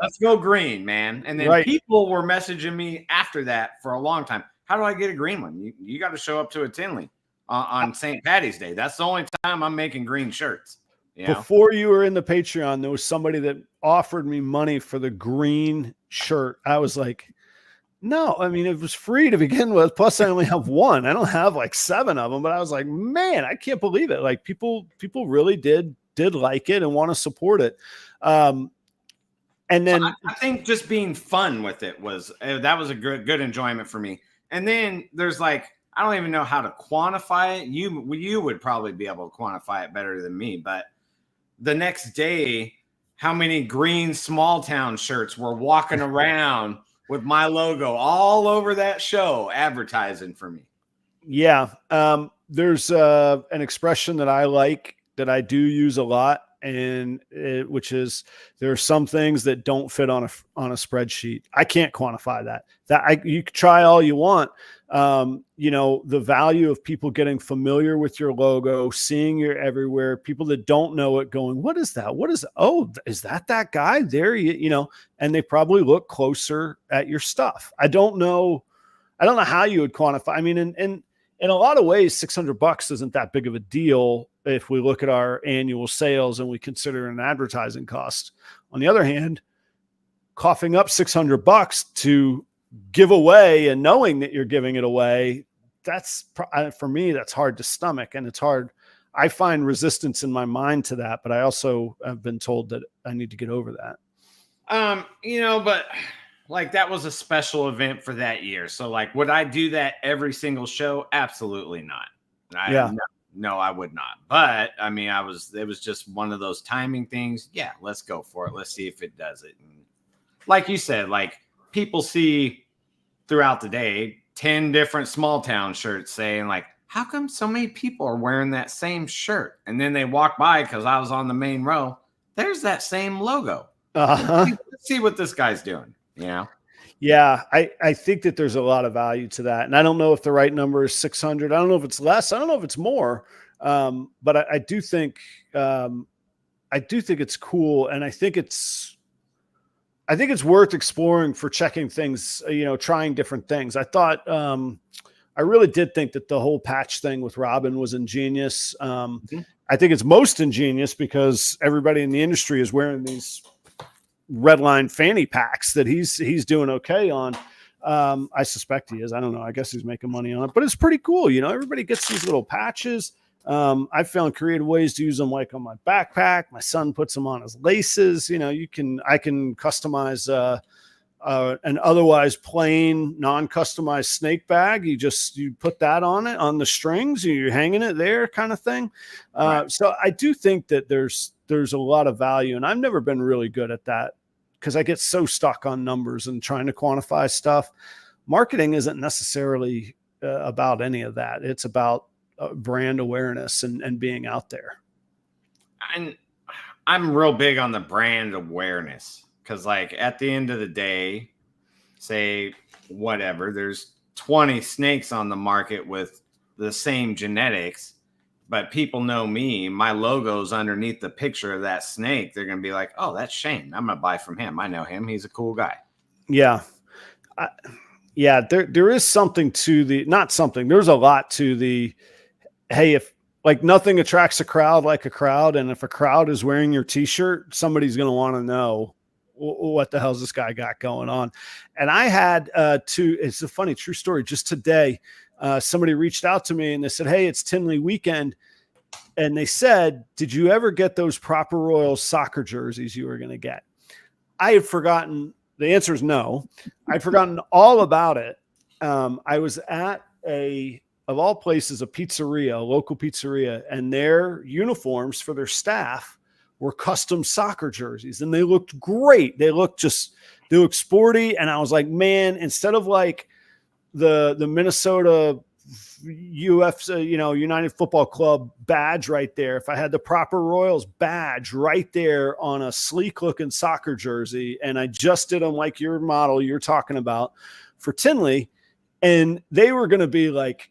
S2: Let's go green, man. And then people were messaging me after that for a long time. How do I get a green one? You got to show up to a Tinley on St. Patty's Day. That's the only time I'm making green shirts.
S1: Before you were in the Patreon, there was somebody that offered me money for the green shirt. I was like, no, I mean, it was free to begin with. Plus I only have one. I don't have like 7 of them, but I was like, man, I can't believe it. Like people really did like it and want to support it. And then
S2: I think just being fun with it was a good enjoyment for me. And then there's like, I don't even know how to quantify it. You would probably be able to quantify it better than me, but the next day, how many green small town shirts were walking around with my logo all over that show advertising for me.
S1: Yeah. There's an expression that I like that I do use a lot, and which is there are some things that don't fit on a spreadsheet. I can't quantify that. You can try all you want. The value of people getting familiar with your logo, seeing you everywhere, people that don't know it going, what is that? What is, oh, is that guy there? And they probably look closer at your stuff. I don't know how you would quantify. I mean, in a lot of ways, $600 isn't that big of a deal if we look at our annual sales and we consider an advertising cost. On the other hand, coughing up $600 to give away and knowing that you're giving it away, for me, that's hard to stomach. And it's hard. I find resistance in my mind to that, but I also have been told that I need to get over that.
S2: But like that was a special event for that year. So like, would I do that every single show? Absolutely not. No, I would not. But I mean, it was just one of those timing things. Yeah, let's go for it. Let's see if it does it. And like you said, like people see throughout the day 10 different small town shirts saying like, how come so many people are wearing that same shirt? And then they walk by because I was on the main row. There's that same logo. Let's see what this guy's doing.
S1: Yeah, I think that there's a lot of value to that. And I don't know if the right number is 600. I don't know if it's less. I don't know if it's more. But I do think it's cool. And I think it's worth exploring for checking things, trying different things. I thought, I really did think that the whole patch thing with Robin was ingenious. I think it's most ingenious because everybody in the industry is wearing these REDLINE fanny packs that he's doing okay on. I suspect he is. I don't know. I guess he's making money on it, but it's pretty cool. Everybody gets these little patches. I found creative ways to use them, like on my backpack. My son puts them on his laces. I can customize an otherwise plain non-customized snake bag. You put that on it, on the strings, you're hanging it there kind of thing.
S2: Right.
S1: So I do think that there's a lot of value, and I've never been really good at that because I get so stuck on numbers and trying to quantify stuff. Marketing isn't necessarily about any of that. It's about brand awareness and being out there.
S2: And I'm real big on the brand awareness. Because, like, at the end of the day, say whatever, there's 20 snakes on the market with the same genetics, but people know me. My logo's underneath the picture of that snake. They're going to be like, oh, that's Shane. I'm going to buy from him. I know him. He's a cool guy.
S1: Yeah. There is something to there's a lot to the, hey, if like nothing attracts a crowd like a crowd. And if a crowd is wearing your t-shirt, somebody's going to want to know what the hell's this guy got going on. And I had it's a funny true story. Just today, somebody reached out to me and they said, hey, it's Tinley weekend. And they said, did you ever get those Proper Royals soccer jerseys you were going to get? I had forgotten. The answer is no. I'd forgotten all about it. I was at of all places, a pizzeria, a local pizzeria, and their uniforms for their staff were custom soccer jerseys, and they looked great. They looked sporty. And I was like, man, instead of like the Minnesota UFC, United Football Club badge right there, if I had the Proper Royals badge right there on a sleek looking soccer jersey, and I just did them like your model you're talking about for Tinley, and they were going to be like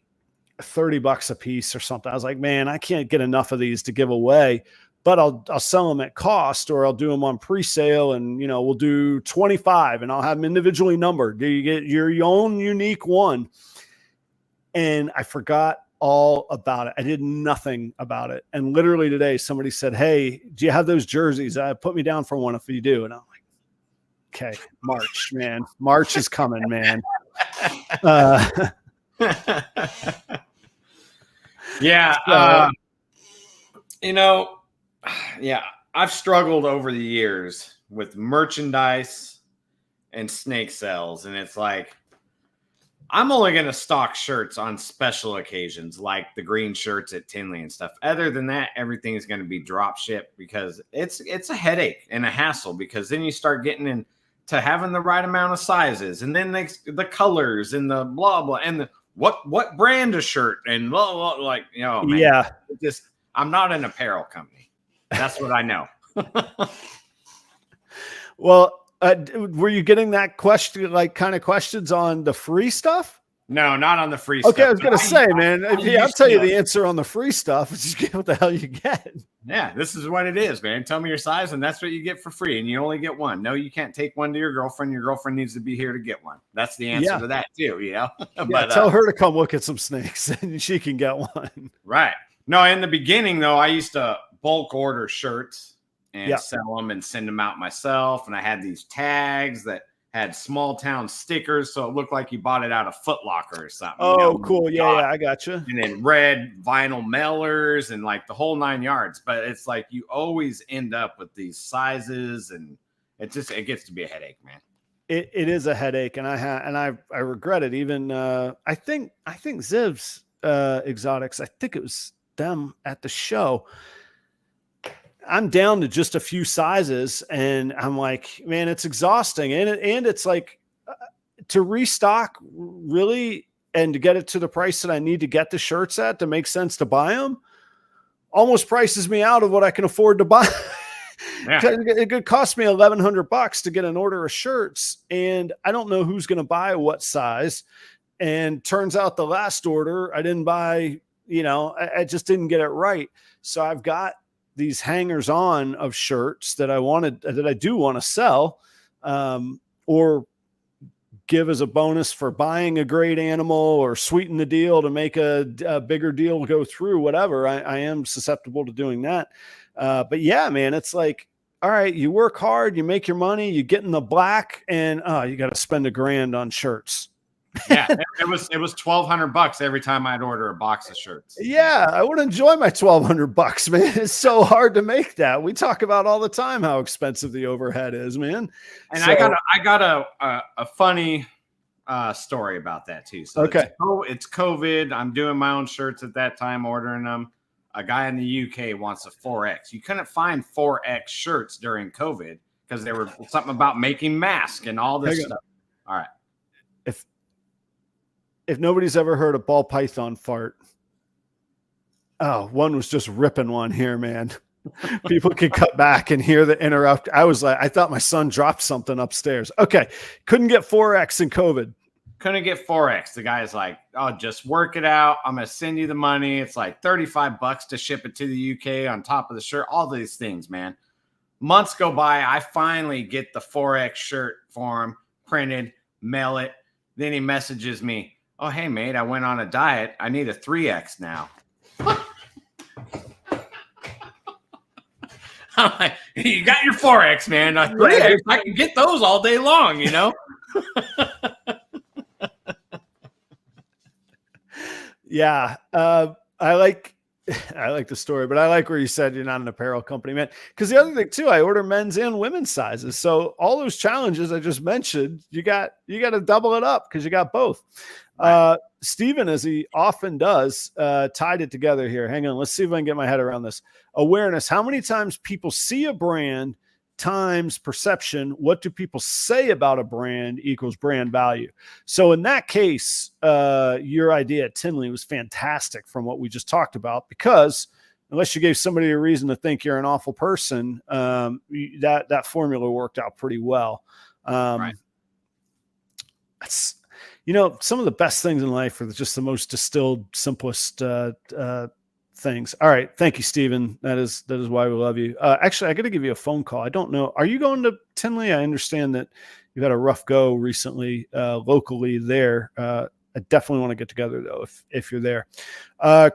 S1: $30 a piece or something. I was like, man, I can't get enough of these to give away. But I'll sell them at cost, or I'll do them on pre-sale, and we'll do 25, and I'll have them individually numbered. Do you get your own unique one? And I forgot all about it. I did nothing about it. And literally today, somebody said, hey, do you have those jerseys? Put me down for one if you do. And I'm like, okay, March, man. March is coming, man.
S2: Yeah. Yeah, I've struggled over the years with merchandise and snake sales. And it's like, I'm only going to stock shirts on special occasions, like the green shirts at Tinley and stuff. Other than that, everything is going to be drop shipped, because it's a headache and a hassle, because then you start getting into having the right amount of sizes, and then the colors and the blah, blah, and the what brand of shirt and blah, blah, like, man,
S1: yeah,
S2: I'm not an apparel company. That's what I know.
S1: Well, were you getting that question, like kind of questions on the free stuff?
S2: No, not on the free stuff.
S1: Okay, I was going to say, man, I'll tell you the answer on the free stuff. Just get what the hell you get.
S2: Yeah, this is what it is, man. Tell me your size, and that's what you get for free, and you only get one. No, you can't take one to your girlfriend. Your girlfriend needs to be here to get one. That's the answer to that, too,
S1: But tell her to come look at some snakes, and she can get one.
S2: Right. No, in the beginning, though, I used to bulk order shirts and sell them and send them out myself. And I had these tags that had small town stickers, so it looked like you bought it out of Foot Locker or something.
S1: Oh, cool. Yeah, I got you.
S2: And then red vinyl mailers and like the whole 9 yards. But it's like you always end up with these sizes, and it gets to be a headache, man.
S1: It is a headache, and I regret it. Even I think Ziv's Exotics, I think it was them at the show. I'm down to just a few sizes, and I'm like, man, it's exhausting. And it's like to restock really, and to get it to the price that I need to get the shirts at to make sense to buy them, almost prices me out of what I can afford to buy. Yeah. It could cost me $1,100 to get an order of shirts, and I don't know who's going to buy what size. And turns out the last order I didn't buy, I just didn't get it right. So I've got these hangers on of shirts that I do want to sell, or give as a bonus for buying a great animal, or sweeten the deal to make a bigger deal go through, whatever. I am susceptible to doing that. But yeah, man, it's like, all right, you work hard, you make your money, you get in the black, and you got to spend $1,000 on shirts.
S2: Yeah, it was $1,200 every time I'd order a box of shirts.
S1: Yeah, I would enjoy my $1,200, man. It's so hard to make that. We talk about all the time how expensive the overhead is, man.
S2: And
S1: so,
S2: I got a funny story about that too. So
S1: okay,
S2: it's COVID. I'm doing my own shirts at that time, ordering them. A guy in the UK wants a 4X. You couldn't find 4X shirts during COVID because there were something about making masks and all this stuff. All right.
S1: If nobody's ever heard a ball python fart, one was just ripping one here, man. People could cut back and hear the interrupt. I thought my son dropped something upstairs. Okay. Couldn't get 4X in COVID.
S2: Couldn't get 4X. The guy's like, oh, just work it out. I'm going to send you the money. It's like $35 to ship it to the UK on top of the shirt. All these things, man. Months go by. I finally get the 4X shirt for him, printed, mail it. Then he messages me, oh, hey, mate, I went on a diet. I need a 3X now. I'm like, you got your 4X, man. I can get those all day long, you know?
S1: Yeah. I like the story, but I like where you said you're not an apparel company, man. Because the other thing too, I order men's and women's sizes. So all those challenges I just mentioned, you got to double it up because you got both. Steven, as he often does, tied it together here. Hang on. Let's see if I can get my head around this. Awareness. How many times people see a brand times perception? What do people say about a brand equals brand value? So in that case, your idea at Tinley was fantastic from what we just talked about, because unless you gave somebody a reason to think you're an awful person, that formula worked out pretty well.
S2: Right.
S1: That's, some of the best things in life are just the most distilled, simplest things. All right. Thank you, Steven. That is why we love you. Actually, I got to give you a phone call. I don't know. Are you going to Tinley? I understand that you've had a rough go recently, locally there. I definitely want to get together though, if you're there.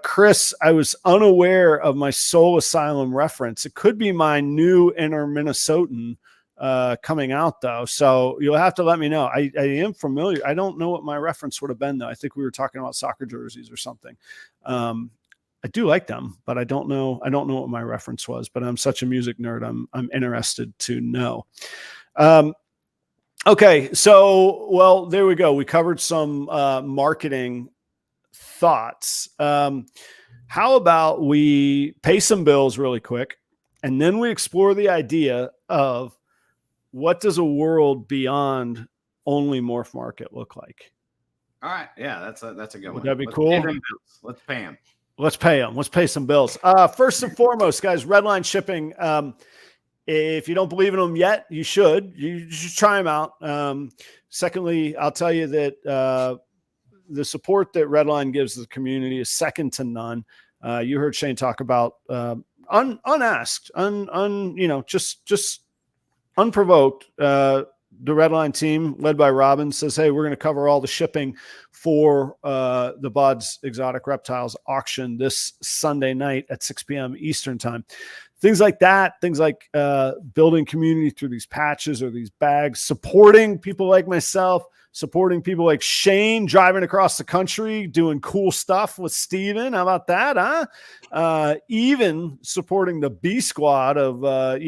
S1: Chris, I was unaware of my Soul Asylum reference. It could be my new inner Minnesotan coming out though. So you'll have to let me know. I am familiar. I don't know what my reference would have been though. I think we were talking about soccer jerseys or something. I do like them, but I don't know what my reference was, but I'm such a music nerd. I'm interested to know. Okay. So, well, there we go. We covered some, marketing thoughts. How about we pay some bills really quick, and then we explore the idea of what does a world beyond only MorphMarket look like?
S2: All right. Yeah, that's a good one.
S1: Would that be cool?
S2: Let's pay them.
S1: Let's pay them. Let's pay some bills. First and foremost, guys, REDLINE shipping. If you don't believe in them yet, you should. You should try them out. Secondly, I'll tell you that the support that REDLINE gives the community is second to none. You heard Shane talk about unasked, just unprovoked. The REDLINE team, led by Robin, says, hey, we're going to cover all the shipping for the Bods Exotic Reptiles auction this Sunday night at 6 p.m. Eastern time. Things like that, things like building community through these patches or these bags, supporting people like myself, supporting people like Shane driving across the country, doing cool stuff with Steven. How about that, huh? Even supporting the B squad of,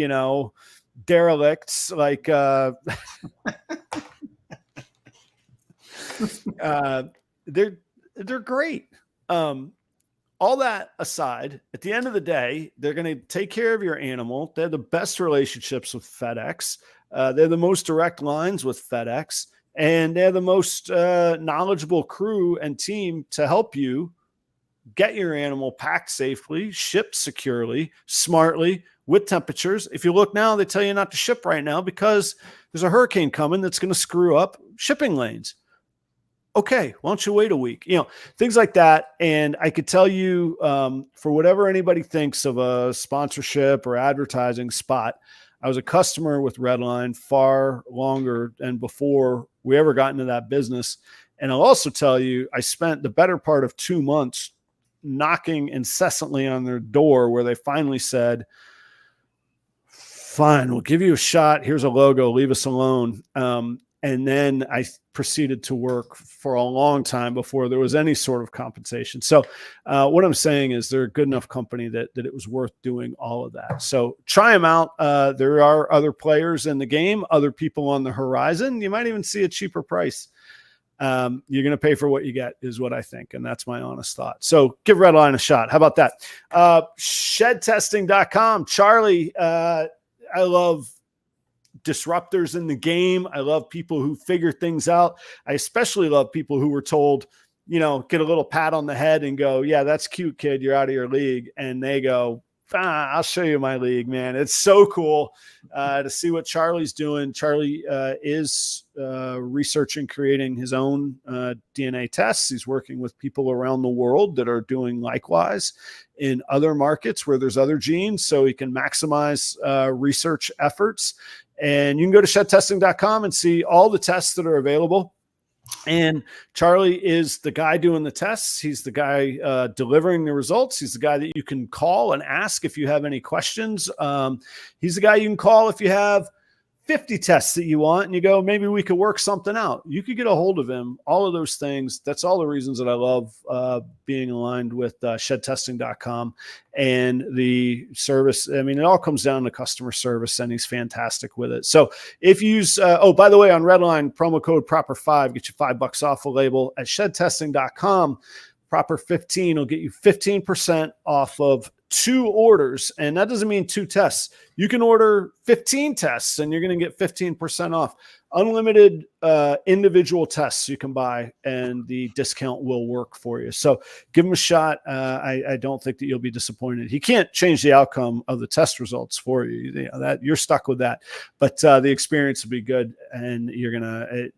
S1: derelicts like they're great. All that aside, at the end of the day, they're going to take care of your animal. They have the best relationships with FedEx. They're the most direct lines with FedEx, and they're the most knowledgeable crew and team to help you get your animal packed safely, shipped securely, smartly, with temperatures. If you look now, they tell you not to ship right now because there's a hurricane coming that's going to screw up shipping lanes. Okay, why don't you wait a week? Things like that. And I could tell you, for whatever anybody thinks of a sponsorship or advertising spot, I was a customer with REDLINE far longer and before we ever got into that business. And I'll also tell you, I spent the better part of 2 months knocking incessantly on their door where they finally said, fine, we'll give you a shot. Here's a logo. Leave us alone. And And then I proceeded to work for a long time before there was any sort of compensation. So what I'm saying is they're a good enough company that it was worth doing all of that. So try them out. There are other players in the game, other people on the horizon. You might even see a cheaper price. You're going to pay for what you get is what I think. And that's my honest thought. So give REDLINE a shot. How about that? Shedtesting.com. Charlie, I love disruptors in the game. I love people who figure things out. I especially love people who were told, get a little pat on the head and go, yeah, that's cute, kid. You're out of your league. And they go, I'll show you my league, man. It's so cool to see what Charlie's doing. Charlie is researching, creating his own DNA tests. He's working with people around the world that are doing likewise in other markets where there's other genes, so he can maximize research efforts. And you can go to shedtesting.com and see all the tests that are available. And Charlie is the guy doing the tests. He's the guy delivering the results. He's the guy that you can call and ask if you have any questions. He's the guy you can call if you have 50 tests that you want and you go, maybe we could work something out. You could get a hold of him. All of those things. That's all the reasons that I love being aligned with shedtesting.com and the service. I mean, it all comes down to customer service, and he's fantastic with it. So if you use, by the way, on REDLINE, promo code proper5, get you $5 off a label at shedtesting.com. Proper 15 will get you 15% off of 2 orders. And that doesn't mean 2 tests. You can order 15 tests and you're going to get 15% off. Unlimited individual tests you can buy, and the discount will work for you. So give him a shot. I don't think that you'll be disappointed. He can't change the outcome of the test results for you. That you're stuck with that, but the experience will be good, and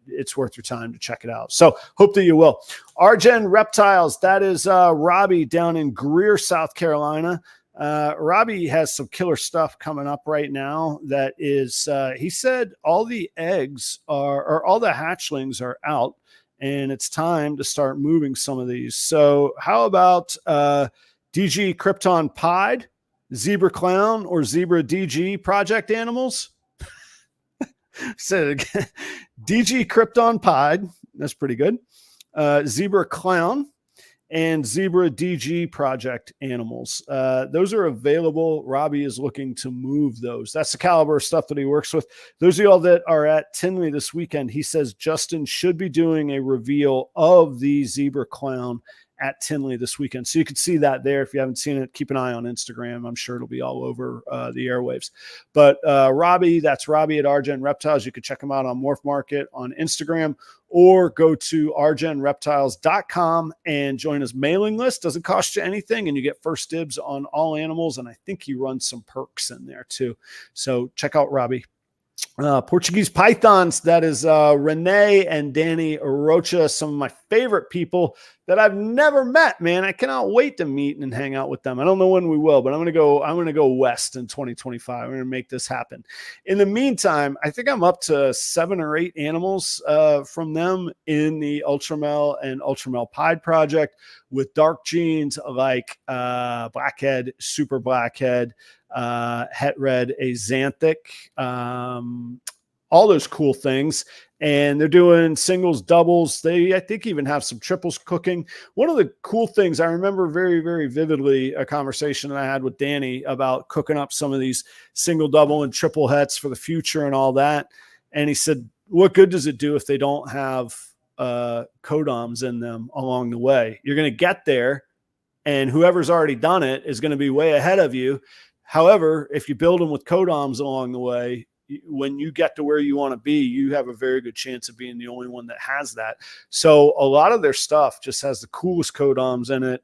S1: it's worth your time to check it out. So hope that you will. Argen Reptiles. That is Robbie down in Greer, South Carolina. Robbie has some killer stuff coming up right now. That is, he said all the eggs or all the hatchlings are out, and it's time to start moving some of these. So how about DG Krypton Pied, Zebra Clown, or Zebra DG project animals? So again, DG Krypton Pied, that's pretty good. Zebra Clown and Zebra DG project animals. Those are available. Robbie is looking to move those. That's the caliber of stuff that he works with. Those of y'all that are at Tinley this weekend, he says Justin should be doing a reveal of the Zebra Clown at Tinley this weekend. So you can see that there. If you haven't seen it, keep an eye on Instagram. I'm sure it'll be all over the airwaves. But Robbie, that's Robbie at Argen Reptiles. You can check him out on MorphMarket on Instagram, or go to argenreptiles.com and join his mailing list. Doesn't cost you anything, and you get first dibs on all animals. And I think he runs some perks in there too. So check out Robbie. Portuguese pythons. That is Renee and Danny Rocha, some of my favorite people that I've never met, man. I cannot wait to meet and hang out with them. I don't know when we will, but I'm going to go west in 2025. I'm going to make this happen. In the meantime, I think I'm up to 7 or 8 animals from them in the Ultramel and Ultramel Pied project with dark genes like blackhead, super blackhead, het red, axanthic, all those cool things. And they're doing singles, doubles. They, I think, even have some triples cooking. One of the cool things I remember very, very vividly, a conversation that I had with Danny about cooking up some of these single, double, and triple hets for the future and all that. And he said, what good does it do if they don't have codoms in them along the way? You're going to get there, and whoever's already done it is going to be way ahead of you. However, if you build them with codoms along the way, when you get to where you want to be, you have a very good chance of being the only one that has that. So a lot of their stuff just has the coolest codoms in it,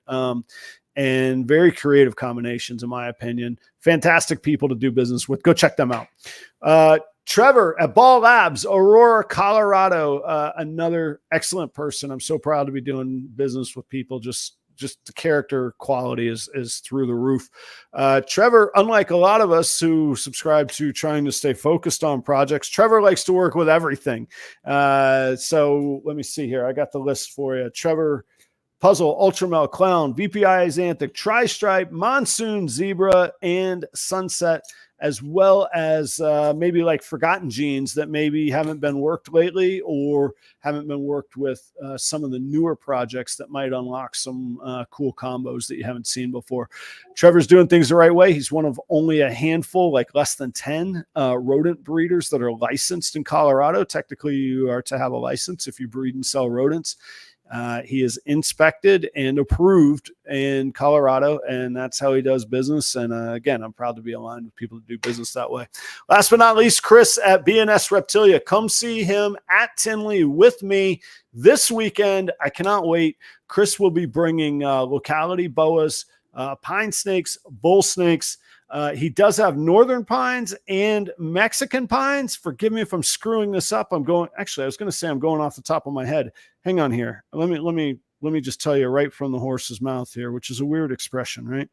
S1: and very creative combinations, in my opinion. Fantastic people to do business with. Go check them out. Trevor at Ball Labs, Aurora, Colorado, another excellent person. I'm so proud to be doing business with people. Just the character quality is through the roof. Trevor, unlike a lot of us who subscribe to trying to stay focused on projects, Trevor likes to work with everything. So let me see here. I got the list for you. Trevor Puzzle, Ultramel, Clown, VPI Xanthic, Tri-Stripe, Monsoon, Zebra, and Sunset, as well as maybe like forgotten genes that maybe haven't been worked lately or haven't been worked with some of the newer projects that might unlock some cool combos that you haven't seen before. Trevor's doing things the right way. He's one of only a handful, like less than 10 rodent breeders that are licensed in Colorado. Technically, you are to have a license if you breed and sell rodents. He is inspected and approved in Colorado, and that's how he does business. And again, I'm proud to be aligned with people that do business that way. Last but not least, Chris at BNS Reptilia. Come see him at Tinley with me this weekend. I cannot wait. Chris will be bringing locality boas, pine snakes, bull snakes. He does have northern pines and Mexican pines. Forgive me if I'm screwing this up. I was going to say I'm going off the top of my head. Hang on here. Let me just tell you right from the horse's mouth here, which is a weird expression, right?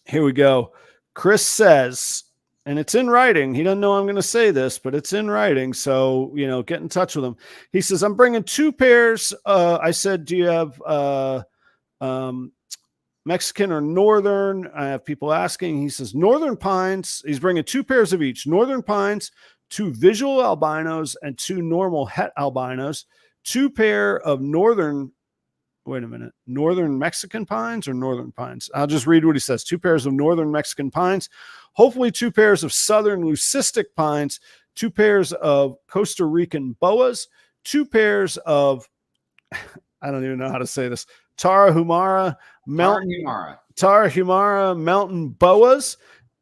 S1: Here we go. Chris says, and it's in writing. He doesn't know I'm going to say this, but it's in writing. So, get in touch with him. He says, I'm bringing 2 pairs. I said, do you have, Mexican or northern? I have people asking. He says northern pines. He's bringing 2 pairs of each. Northern pines, 2 visual albinos, and 2 normal het albinos. 2 pair of northern Mexican pines or northern pines. I'll just read what he says. 2 pairs of northern Mexican pines. Hopefully 2 pairs of southern leucistic pines. 2 pairs of Costa Rican boas. 2 pairs of, I don't even know how to say this, Tarahumara mountain boas,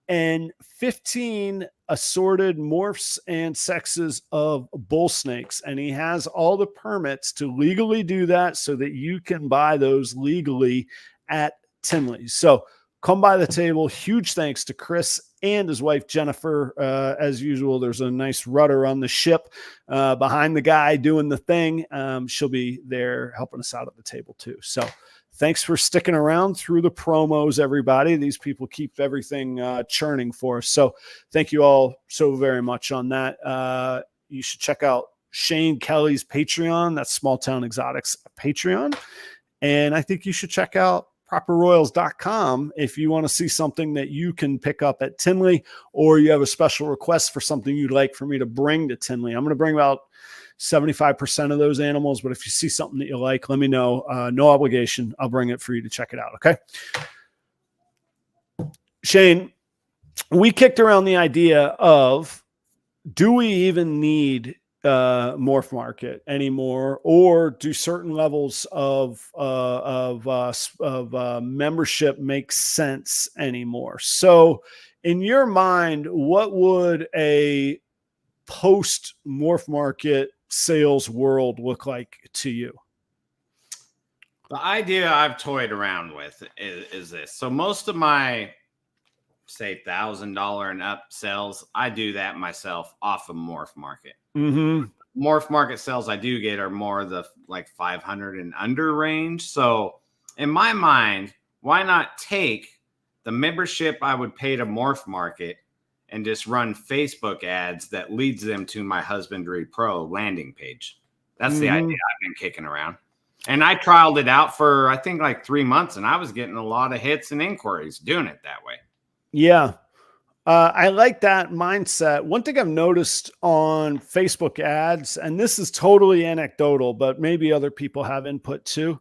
S1: and 15 assorted morphs and sexes of bull snakes. And he has all the permits to legally do that so that you can buy those legally at Tinley. So come by the table. Huge thanks to Chris and his wife, Jennifer. As usual, there's a nice rudder on the ship behind the guy doing the thing. She'll be there helping us out at the table too. So thanks for sticking around through the promos, everybody. These people keep everything churning for us. So thank you all so very much on that. You should check out Shane Kelly's Patreon. That's SmallTown Xotics Patreon. And I think you should check out properroyals.com if you want to see something that you can pick up at Tinley, or you have a special request for something you'd like for me to bring to Tinley. I'm going to bring about 75% of those animals, but if you see something that you like, let me know. No obligation. I'll bring it for you to check it out. Okay. Shane, we kicked around the idea of, do we even need MorphMarket anymore, or do certain levels of membership make sense anymore? So in your mind, what would a post MorphMarket sales world look like to you?
S2: The idea I've toyed around with is this. So most of my, say, $1,000 and up sales, I do that myself off of MorphMarket. Mm-hmm. MorphMarket sales I do get are more the like 500 and under range. So in my mind, why not take the membership I would pay to MorphMarket and just run Facebook ads that leads them to my Husbandry Pro landing page? That's the idea I've been kicking around. And I trialed it out for, I think, like 3 months, and I was getting a lot of hits and inquiries doing it that way.
S1: Yeah. I like that mindset. One thing I've noticed on Facebook ads, and this is totally anecdotal, but maybe other people have input too.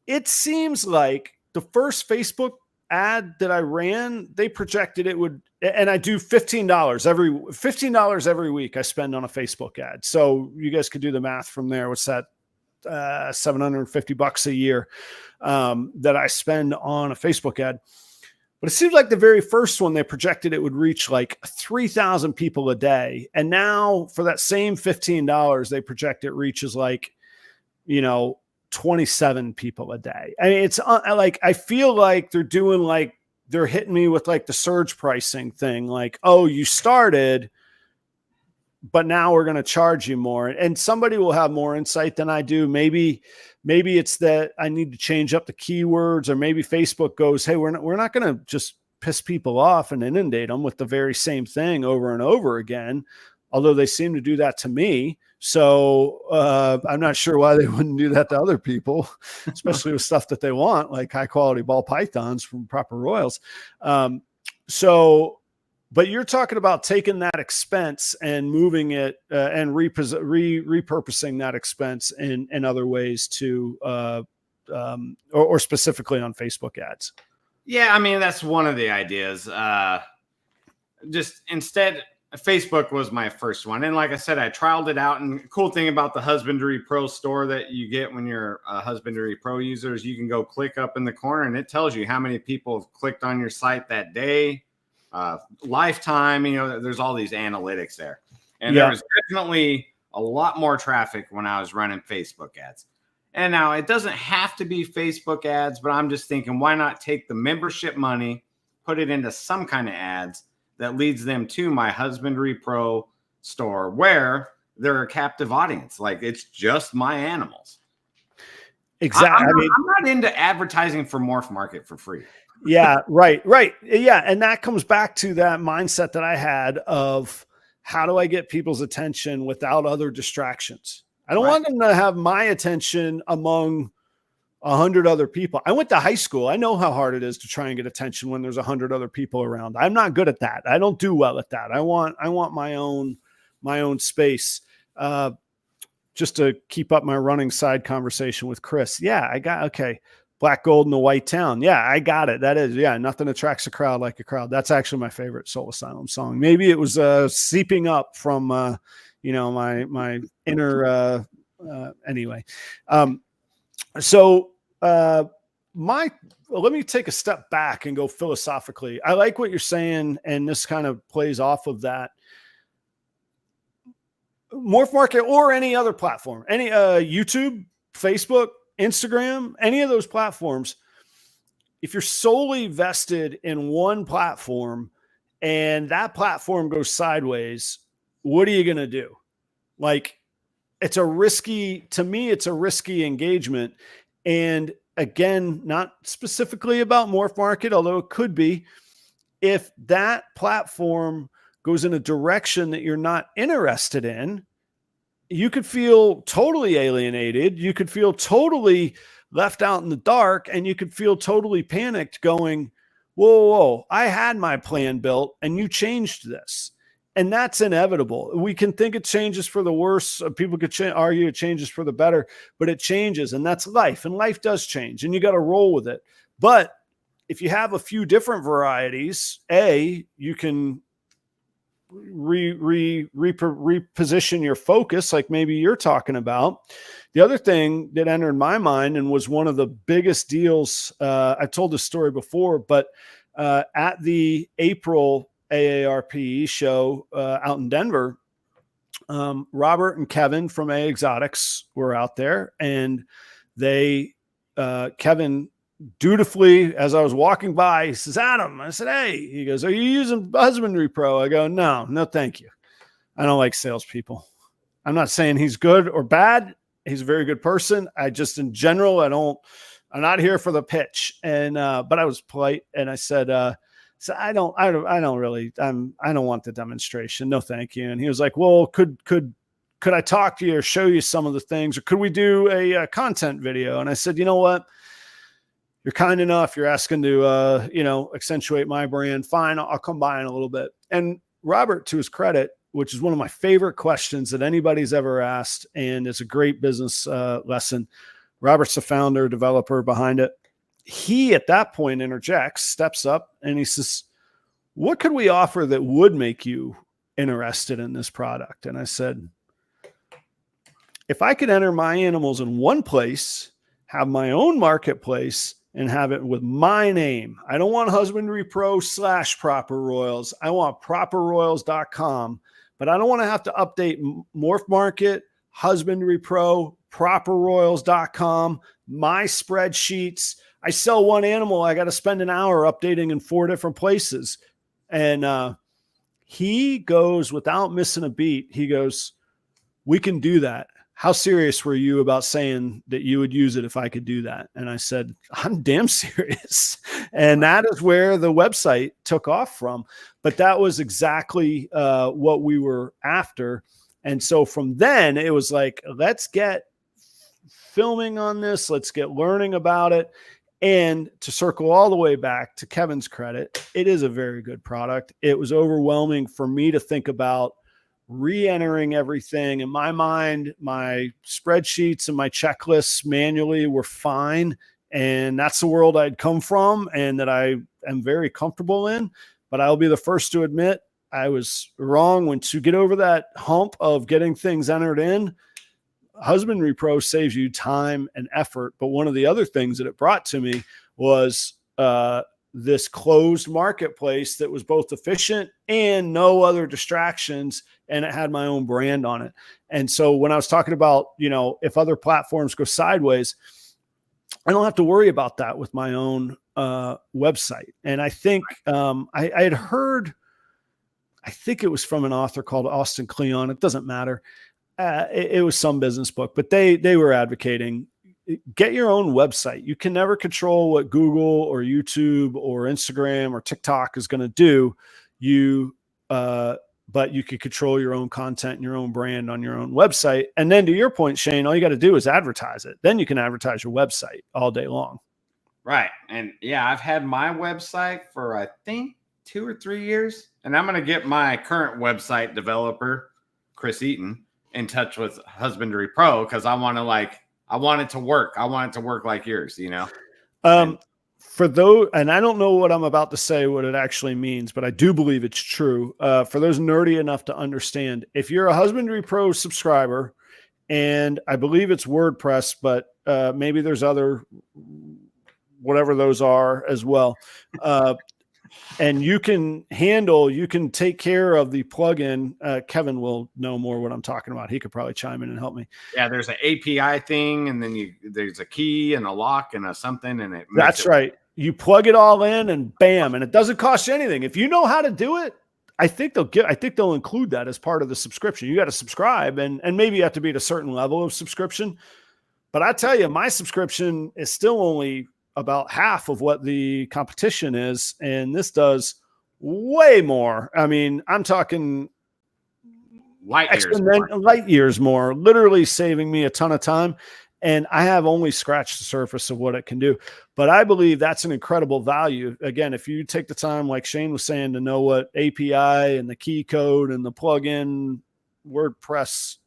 S1: It seems like the first Facebook ad that I ran, they projected it would, and I do $15 every week I spend on a Facebook ad. So you guys could do the math from there. What's that? $750 a year that I spend on a Facebook ad. But it seems like the very first one, they projected it would reach like 3,000 people a day. And now for that same $15, they project it reaches like, 27 people a day. I mean, it's like, I feel like they're doing like, they're hitting me with like the surge pricing thing. Like, oh, you started, but now we're going to charge you more. And somebody will have more insight than I do. Maybe it's that I need to change up the keywords, or maybe Facebook goes, hey, we're not going to just piss people off and inundate them with the very same thing over and over again. although they seem to do that to me. So I'm not sure why they wouldn't do that to other people, especially with stuff that they want, like high quality ball pythons from Proper Royals. But you're talking about taking that expense and moving it and repurposing that expense in other ways to, or specifically on Facebook ads.
S2: Yeah, I mean, that's one of the ideas. Just instead, Facebook was my first one. And like I said, I trialed it out. And the cool thing about the Husbandry Pro store that you get when you're a Husbandry Pro user is you can go click up in the corner and it tells you how many people have clicked on your site that day. Lifetime, there's all these analytics there. And there was definitely a lot more traffic when I was running Facebook ads. And now it doesn't have to be Facebook ads, but I'm just thinking, why not take the membership money, put it into some kind of ads that leads them to my Husbandry Pro store where they're a captive audience. Like it's just my animals.
S1: Exactly.
S2: I'm not into advertising for MorphMarket for free.
S1: Yeah, right. Yeah. And that comes back to that mindset that I had of how do I get people's attention without other distractions? I don't want them to have my attention among 100 other people. I went to high school. I know how hard it is to try and get attention when there's 100 other people around. I'm not good at that. I don't do well at that. I want my own space. Just to keep up my running side conversation with Chris. Yeah, okay. Black Gold in a White Town. Yeah, I got it. That is, nothing attracts a crowd like a crowd. That's actually my favorite Soul Asylum song. Maybe it was seeping up from, my inner, anyway. Let me take a step back and go philosophically. I like what you're saying, and this kind of plays off of that. MorphMarket or any other platform, any YouTube, Facebook, Instagram, any of those platforms, if you're solely vested in one platform and that platform goes sideways, what are you going to do? Like, to me, it's a risky engagement. And again, not specifically about MorphMarket, although it could be, if that platform goes in a direction that you're not interested in, you could feel totally alienated. You could feel totally left out in the dark, and you could feel totally panicked going, whoa, I had my plan built and you changed this. And that's inevitable. We can think it changes for the worse. People could argue it changes for the better, but it changes, and that's life. And life does change, and you got to roll with it. But if you have a few different varieties, you can reposition your focus, like maybe you're talking about. The other thing that entered my mind and was one of the biggest deals, I told this story before, but at the April AARP show out in Denver, Robert and Kevin from AA Exotics were out there, and Kevin dutifully, as I was walking by, he says, Adam, I said, hey, he goes, are you using Husbandry Pro? I go, no, thank you. I don't like salespeople. I'm not saying he's good or bad. He's a very good person. I just, in general, I'm not here for the pitch. And, but I was polite and I said, so I don't want the demonstration. No, thank you. And he was like, well, could I talk to you or show you some of the things, or could we do a content video? And I said, you know what? You're kind enough. You're asking to, accentuate my brand. Fine. I'll come by in a little bit. And Robert, to his credit, which is one of my favorite questions that anybody's ever asked, and it's a great business lesson. Robert's the founder, developer behind it. He, at that point, interjects, steps up, and he says, what could we offer that would make you interested in this product? And I said, if I could enter my animals in one place, have my own marketplace, and have it with my name. I don't want Husbandry Pro / Proper Royals. I want properroyals.com, but I don't want to have to update MorphMarket, Husbandry Pro, properroyals.com, my spreadsheets. I sell one animal. I got to spend an hour updating in 4 different places. And he goes, without missing a beat, he goes, we can do that. how serious were you about saying that you would use it if I could do that? And I said, I'm damn serious. And that is where the website took off from. But that was exactly what we were after. And so from then it was like, let's get filming on this. Let's get learning about it. And to circle all the way back to Kevin's credit, it is a very good product. It was overwhelming for me to think about re-entering everything. In my mind, my spreadsheets and my checklists manually were fine. And that's the world I'd come from and that I am very comfortable in. But I'll be the first to admit I was wrong. Once you get over that hump of getting things entered in, Husbandry Pro saves you time and effort. But one of the other things that it brought to me was this closed marketplace that was both efficient and no other distractions. And it had my own brand on it. And so when I was talking about, if other platforms go sideways, I don't have to worry about that with my own website. And I think I had heard, I think it was from an author called Austin Kleon. It doesn't matter. It was some business book, but they were advocating, get your own website. You can never control what Google or YouTube or Instagram or TikTok is going to do. But you can control your own content and your own brand on your own website. And then to your point, Shane, all you got to do is advertise it. Then you can advertise your website all day long.
S2: Right. And yeah, I've had my website for, I think, 2 or 3 years. And I'm going to get my current website developer, Chris Eaton, in touch with Husbandry Pro, because I want it to work. I want it to work like yours,
S1: For those, and I don't know what I'm about to say, what it actually means, but I do believe it's true. For those nerdy enough to understand, if you're a Husbandry Pro subscriber, and I believe it's WordPress, but maybe there's other, whatever those are as well. And you can take care of the plugin. Kevin will know more what I'm talking about. He could probably chime in and help me.
S2: Yeah, there's an API thing, and then there's a key and a lock and a something, and
S1: that's right. You plug it all in, and bam, and it doesn't cost you anything. If you know how to do it, I think they'll include that as part of the subscription. You got to subscribe, and maybe you have to be at a certain level of subscription. But I tell you, my subscription is still only about half of what the competition is. And this does way more. I mean, I'm talking light years more, literally saving me a ton of time. And I have only scratched the surface of what it can do. But I believe that's an incredible value. Again, if you take the time, like Shane was saying, to know what API and the key code and the plugin WordPress,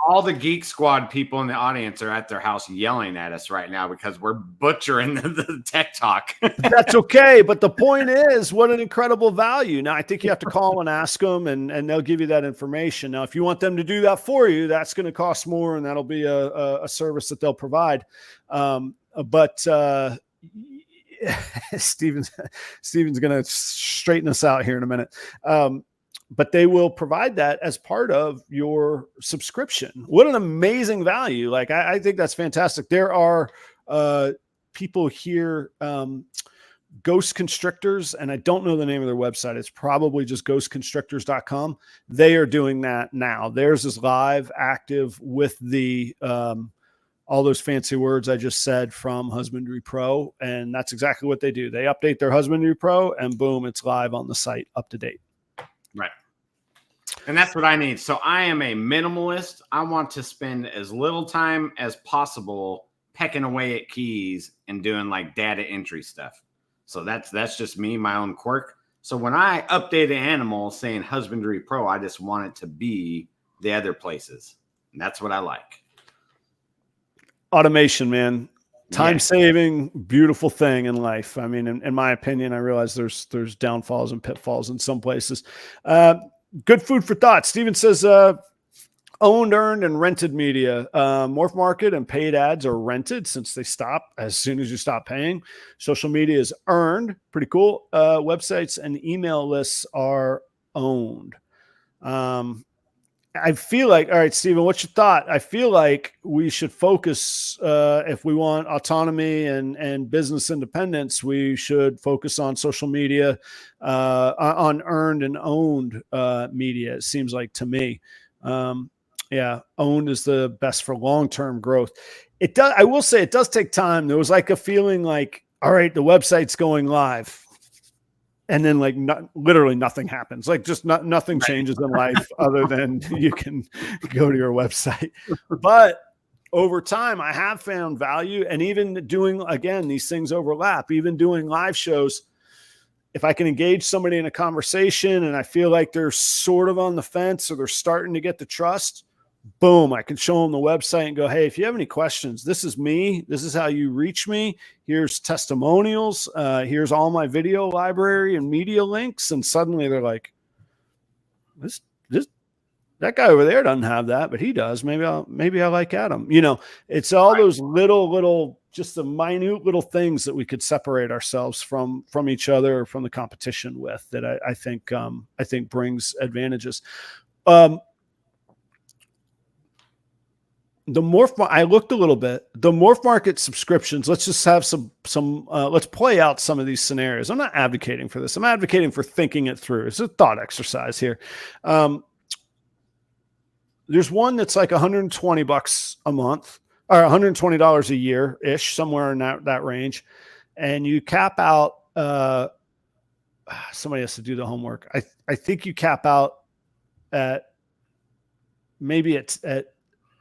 S2: all the Geek Squad people in the audience are at their house yelling at us right now because we're butchering the tech talk.
S1: That's okay. But the point is, what an incredible value. Now, I think you have to call and ask them, and they'll give you that information. Now, if you want them to do that for you, that's going to cost more, and that'll be a service that they'll provide. But Steven's going to straighten us out here in a minute. But they will provide that as part of your subscription. What an amazing value. Like, I think that's fantastic. There are people here, Ghost Constrictors, and I don't know the name of their website. It's probably just ghostconstrictors.com. They are doing that now. Theirs is live, active with the all those fancy words I just said from Husbandry Pro. And that's exactly what they do. They update their Husbandry Pro, and boom, it's live on the site, up to date.
S2: Right. And that's what I need. So I am a minimalist. I want to spend as little time as possible pecking away at keys and doing like data entry stuff. So that's just me, my own quirk. So when I update an animal saying Husbandry Pro, I just want it to be the other places. And that's what I like.
S1: Automation, man. Time saving, beautiful thing in life. I mean, in my opinion, I realize there's downfalls and pitfalls in some places. Good food for thought. Steven says, owned, earned, and rented media. MorphMarket and paid ads are rented since they stop as soon as you stop paying. Social media is earned. Pretty cool. Websites and email lists are owned. I feel like, all right, Steven, what's your thought? I feel like we should focus, if we want autonomy and business independence, we should focus on social media, on earned and owned media, it seems like to me. Yeah, owned is the best for long-term growth. It does. I will say it does take time. There was like a feeling like, all right, the website's going live. And then like literally nothing happens. Like just nothing changes in life other than you can go to your website. But over time, I have found value. And even doing, again, these things overlap, even doing live shows. If I can engage somebody in a conversation and I feel like they're sort of on the fence or they're starting to get the trust, boom, I can show them the website and go, hey, if you have any questions, this is me. This is how you reach me. Here's testimonials. Here's all my video library and media links. And suddenly they're like, that guy over there doesn't have that, but he does. Maybe I like Adam. It's all those little, just the minute little things that we could separate ourselves from each other, or from the competition with, that I think brings advantages. I looked a little bit. The MorphMarket subscriptions. Let's just have some. Let's play out some of these scenarios. I'm not advocating for this. I'm advocating for thinking it through. It's a thought exercise here. There's one that's like $120 a month, or $120 a year ish, somewhere in that range, and you cap out. Somebody has to do the homework. I think you cap out at maybe it's at.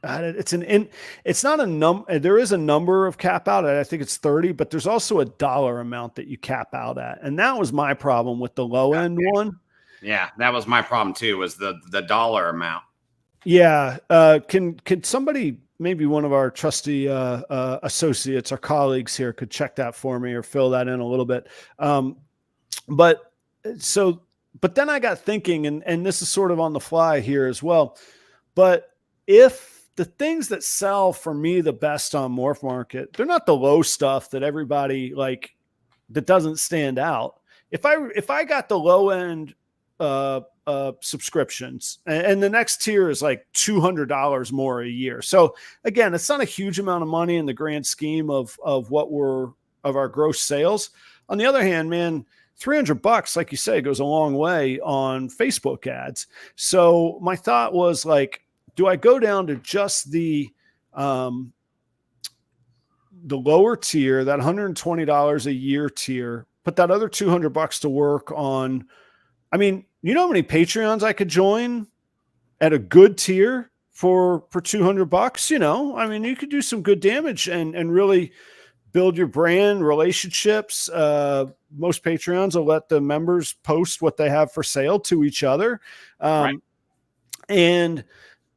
S1: It's not a number. There is a number of cap out. I think it's 30, but there's also a dollar amount that you cap out at. And that was my problem with the low end one.
S2: Yeah. That was my problem too, was the dollar amount.
S1: Yeah. Can somebody, maybe one of our trusty associates or colleagues here, could check that for me or fill that in a little bit. But then I got thinking, and this is sort of on the fly here as well, but if the things that sell for me the best on MorphMarket, they're not the low stuff that everybody like, that doesn't stand out. If I got the low end subscriptions, and the next tier is like $200 more a year. So again, it's not a huge amount of money in the grand scheme of our gross sales. On the other hand, man, $300, like you say, goes a long way on Facebook ads. So my thought was like, do I go down to just the lower tier, that $120 a year tier, put that other $200 to work on? I mean, you know how many Patreons I could join at a good tier for $200? I mean, you could do some good damage and really build your brand relationships. Most Patreons will let the members post what they have for sale to each other.
S2: Right.
S1: And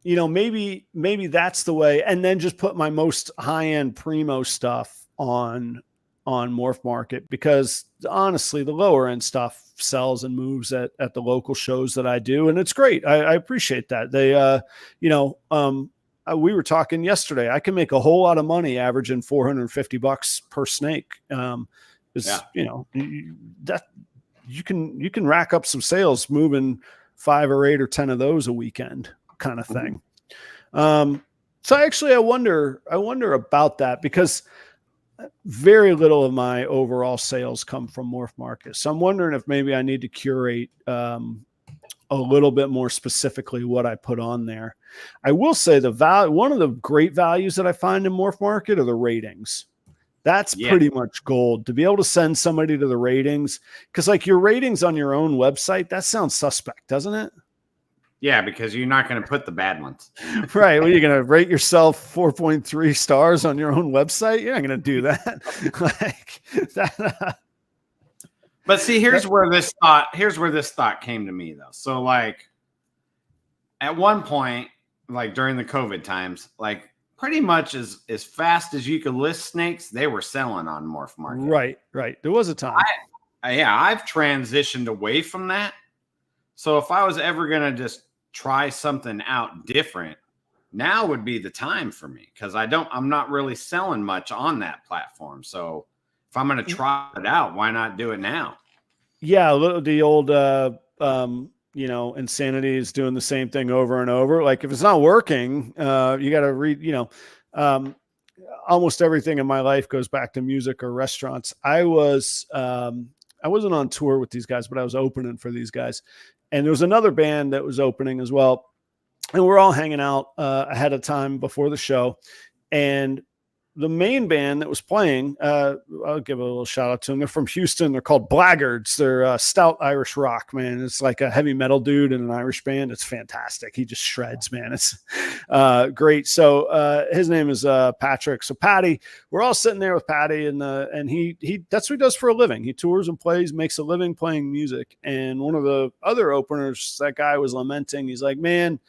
S1: maybe that's the way. And then just put my most high-end primo stuff on MorphMarket, because honestly, the lower end stuff sells and moves at the local shows that I do. And it's great. I appreciate that. They, we were talking yesterday, I can make a whole lot of money averaging $450 per snake. That you can rack up some sales moving 5 or 8 or 10 of those a weekend, kind of thing. So actually I wonder about that, because very little of my overall sales come from MorphMarket. So I'm wondering if maybe I need to curate a little bit more specifically what I put on there. I will say one of the great values that I find in MorphMarket are the ratings. That's pretty much gold, to be able to send somebody to the ratings. Because like your ratings on your own website, that sounds suspect, doesn't it?
S2: Yeah, because you're not going to put the bad ones.
S1: Right. Well, you're going to rate yourself 4.3 stars on your own website. You're not going to do that. Like that.
S2: But see, here's where this thought came to me though. So like at one point, like during the COVID times, like pretty much as fast as you could list snakes, they were selling on MorphMarket.
S1: Right. There was a time.
S2: I've transitioned away from that. So if I was ever going to just try something out different, now would be the time for me, because I'm not really selling much on that platform. So if I'm going to try it out, why not do it now? Yeah.
S1: The old, insanity is doing the same thing over and over. Like if it's not working, you got to read, almost everything in my life goes back to music or restaurants. I wasn't on tour with these guys, but I was opening for these guys. And there was another band that was opening as well. and we're all hanging out ahead of time before the show. And the main band that was playing, I'll give a little shout out to them. They're from Houston. They're called Blackguards. They're stout Irish rock, man. It's like a heavy metal dude in an Irish band. It's fantastic. He just shreds, man. It's great. So his name is Patrick. So Patty, we're all sitting there with Patty, and he that's what he does for a living. He tours and plays, makes a living playing music. And one of the other openers, that guy was lamenting. He's like, man,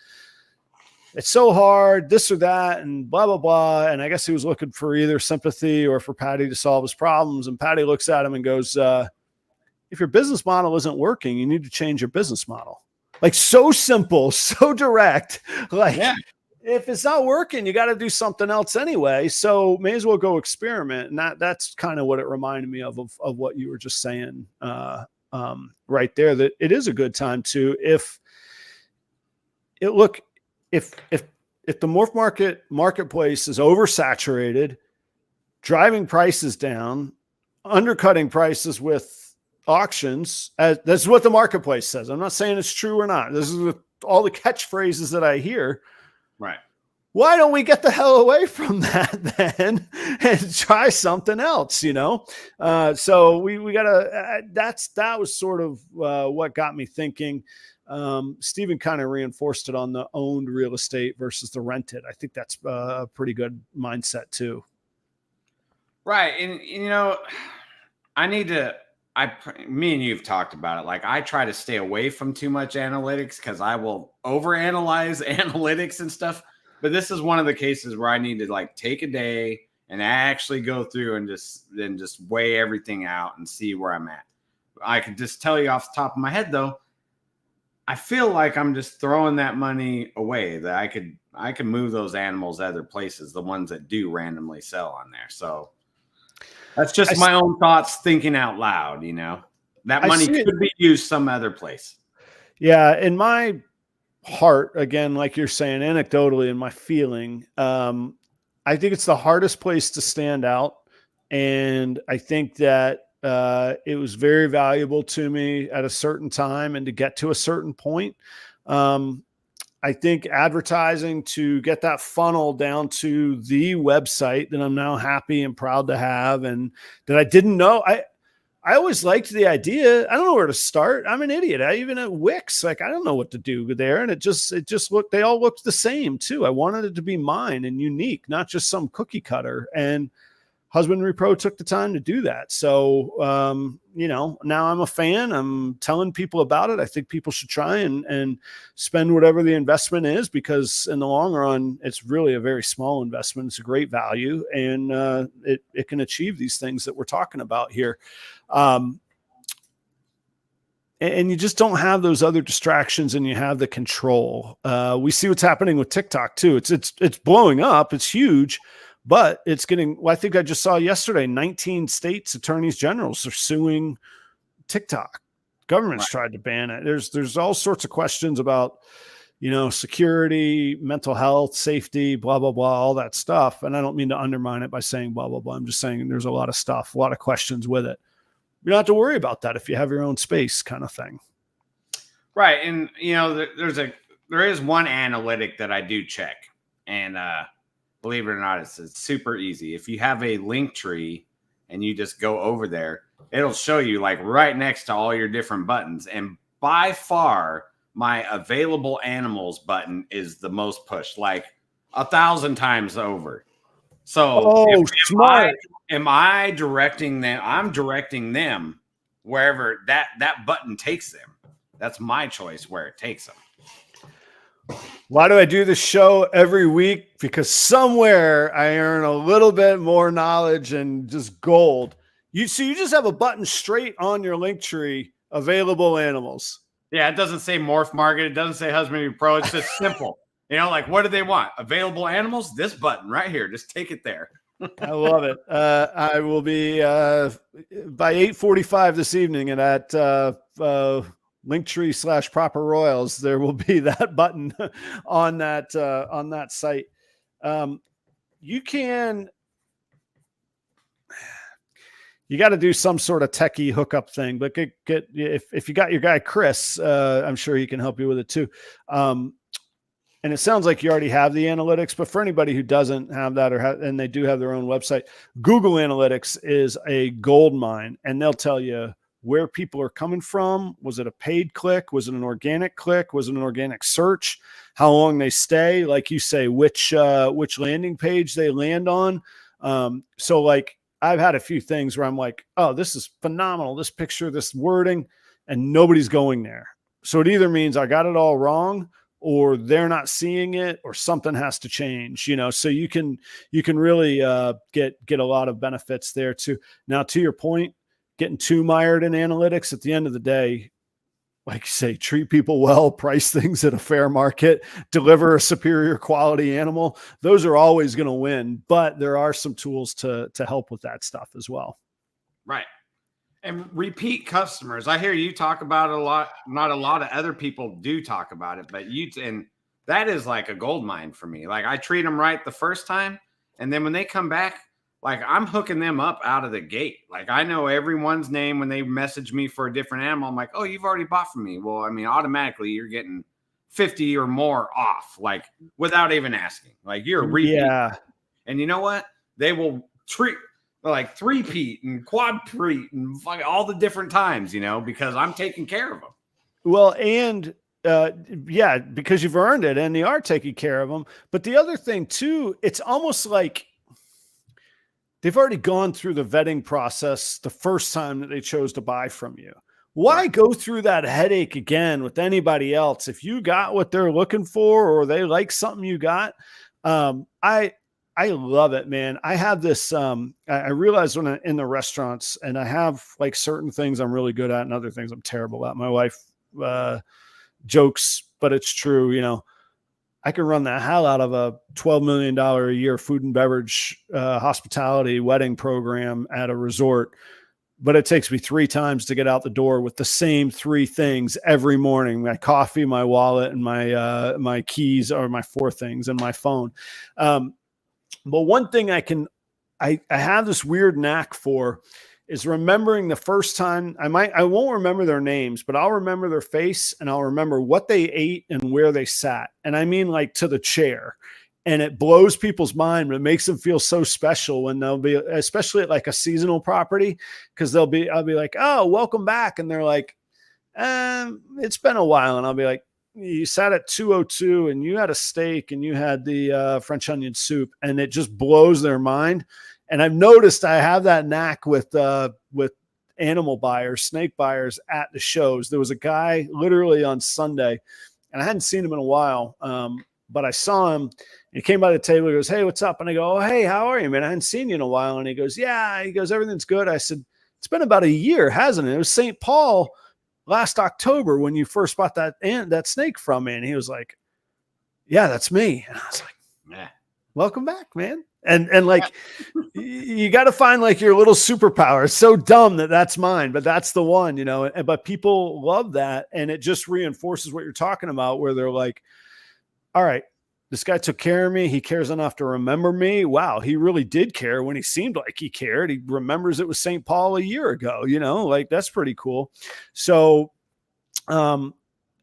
S1: it's so hard, this or that, and blah, blah, blah. And I guess he was looking for either sympathy or for Patty to solve his problems. And Patty looks at him and goes, if your business model isn't working, you need to change your business model. Like, so simple, so direct. Like, yeah. If it's not working, you got to do something else anyway. So may as well go experiment. And that's kind of what it reminded me of what you were just saying right there, that it is a good time to, if the marketplace is oversaturated, driving prices down, undercutting prices with auctions, that's what the marketplace says. I'm not saying it's true or not. This is all the catchphrases that I hear.
S2: Right.
S1: Why don't we get the hell away from that then and try something else, So we gotta, that was sort of what got me thinking. Stephen kind of reinforced it on the owned real estate versus the rented. I think that's a pretty good mindset too.
S2: Right. And, me and you've talked about it. Like, I try to stay away from too much analytics because I will overanalyze analytics and stuff. But this is one of the cases where I need to like take a day and actually go through and just weigh everything out and see where I'm at. I could just tell you off the top of my head, though, I feel like I'm just throwing that money away, that I could move those animals other places, the ones that do randomly sell on there. So that's just my own thoughts thinking out loud, that money could be used some other place.
S1: Yeah. In my heart, again, like you're saying, anecdotally, in my feeling, I think it's the hardest place to stand out. And I think that it was very valuable to me at a certain time and to get to a certain point. I think advertising to get that funnel down to the website that I'm now happy and proud to have, and that I didn't know. I always liked the idea. I don't know where to start. I'm an idiot. Even at Wix, like, I don't know what to do there. And it just looked, they all looked the same too. I wanted it to be mine and unique, not just some cookie cutter. And Husbandry Pro took the time to do that. So, now I'm a fan. I'm telling people about it. I think people should try and spend whatever the investment is, because in the long run, it's really a very small investment. It's a great value, and it can achieve these things that we're talking about here. And you just don't have those other distractions, and you have the control. We see what's happening with TikTok too. It's blowing up. It's huge. But it's getting, I think I just saw yesterday, 19 states attorneys generals are suing TikTok. Governments tried to ban it. There's all sorts of questions about, security, mental health, safety, blah, blah, blah, all that stuff. And I don't mean to undermine it by saying blah, blah, blah. I'm just saying there's a lot of stuff, a lot of questions with it. You don't have to worry about that if you have your own space, kind of thing.
S2: Right. And, there is one analytic that I do check, and, believe it or not, it's super easy. If you have a LinkTree and you just go over there, it'll show you like right next to all your different buttons. And by far, my available animals button is the most pushed, like 1,000 times over. So am I directing them? I'm directing them wherever that button takes them. That's my choice where it takes them.
S1: Why do I do this show every week? Because somewhere I earn a little bit more knowledge and just gold. You just have a button straight on your LinkTree, available animals.
S2: Yeah, it doesn't say MorphMarket. It doesn't say Husbandry Pro. It's just simple. Like, what do they want? Available animals? This button right here. Just take it there.
S1: I love it. I will be by 8:45 this evening, and at LinkTree /properroyals, there will be that button on that site. You got to do some sort of techie hookup thing, but if you got your guy Chris, I'm sure he can help you with it too. and it sounds like you already have the analytics, but for anybody who doesn't have that and they do have their own website, Google Analytics is a gold mine, and they'll tell you where people are coming from. Was it a paid click? Was it an organic click? Was it an organic search? How long they stay? Like you say, which landing page they land on. So like I've had a few things where I'm like, oh, this is phenomenal. This picture, this wording, and nobody's going there. So it either means I got it all wrong, or they're not seeing it, or something has to change, so you can really get a lot of benefits there too. Now, to your point, getting too mired in analytics, at the end of the day, like you say, treat people well, price things at a fair market, deliver a superior quality animal. Those are always going to win, but there are some tools to help with that stuff as well.
S2: Right. And repeat customers. I hear you talk about it a lot. Not a lot of other people do talk about it, but and that is like a gold mine for me. Like I treat them right the first time. And then when they come back, like I'm hooking them up out of the gate. Like I know everyone's name when they message me for a different animal. I'm like, oh, you've already bought from me. Well, I mean, automatically you're getting 50 or more off, like without even asking. Like you're a repeat.
S1: Yeah.
S2: And you know what? They will treat like three-peat and quad-peat and all the different times, because I'm taking care of them.
S1: Well, and yeah, because you've earned it and they are taking care of them. But the other thing too, it's almost like they've already gone through the vetting process the first time that they chose to buy from you. Why go through that headache again with anybody else? If you got what they're looking for, or they like something you got, I love it, man. I have this, I realize when I'm in the restaurants, and I have like certain things I'm really good at and other things I'm terrible at. My wife jokes, but it's true. I can run the hell out of a $12 million a year food and beverage hospitality wedding program at a resort, but it takes me 3 times to get out the door with the same 3 things every morning: my coffee, my wallet, and my keys, or my 4 things, and my phone. But one thing I have this weird knack for is remembering the first time. I won't remember their names, but I'll remember their face, and I'll remember what they ate and where they sat. And I mean, like, to the chair. And it blows people's mind, but it makes them feel so special when they'll be, especially at like a seasonal property, because I'll be like, oh, welcome back. And they're like, it's been a while. And I'll be like, you sat at 202 and you had a steak and you had the French onion soup, and it just blows their mind. And I've noticed I have that knack with animal buyers, snake buyers at the shows. There was a guy literally on Sunday, and I hadn't seen him in a while, but I saw him. He came by the table. He goes, hey, what's up? And I go, oh, hey, how are you, man? I hadn't seen you in a while. And he goes, yeah. He goes, everything's good. I said, it's been about a year, hasn't it? It was St. Paul last October when you first bought that snake from me. And he was like, yeah, that's me. And I was like, man, welcome back, man. And like, you got to find like your little superpower. It's so dumb that that's mine, but that's the one, but people love that. And it just reinforces what you're talking about, where they're like, all right, this guy took care of me. He cares enough to remember me. Wow. He really did care when he seemed like he cared. He remembers it was St. Paul a year ago, like that's pretty cool. So, yeah,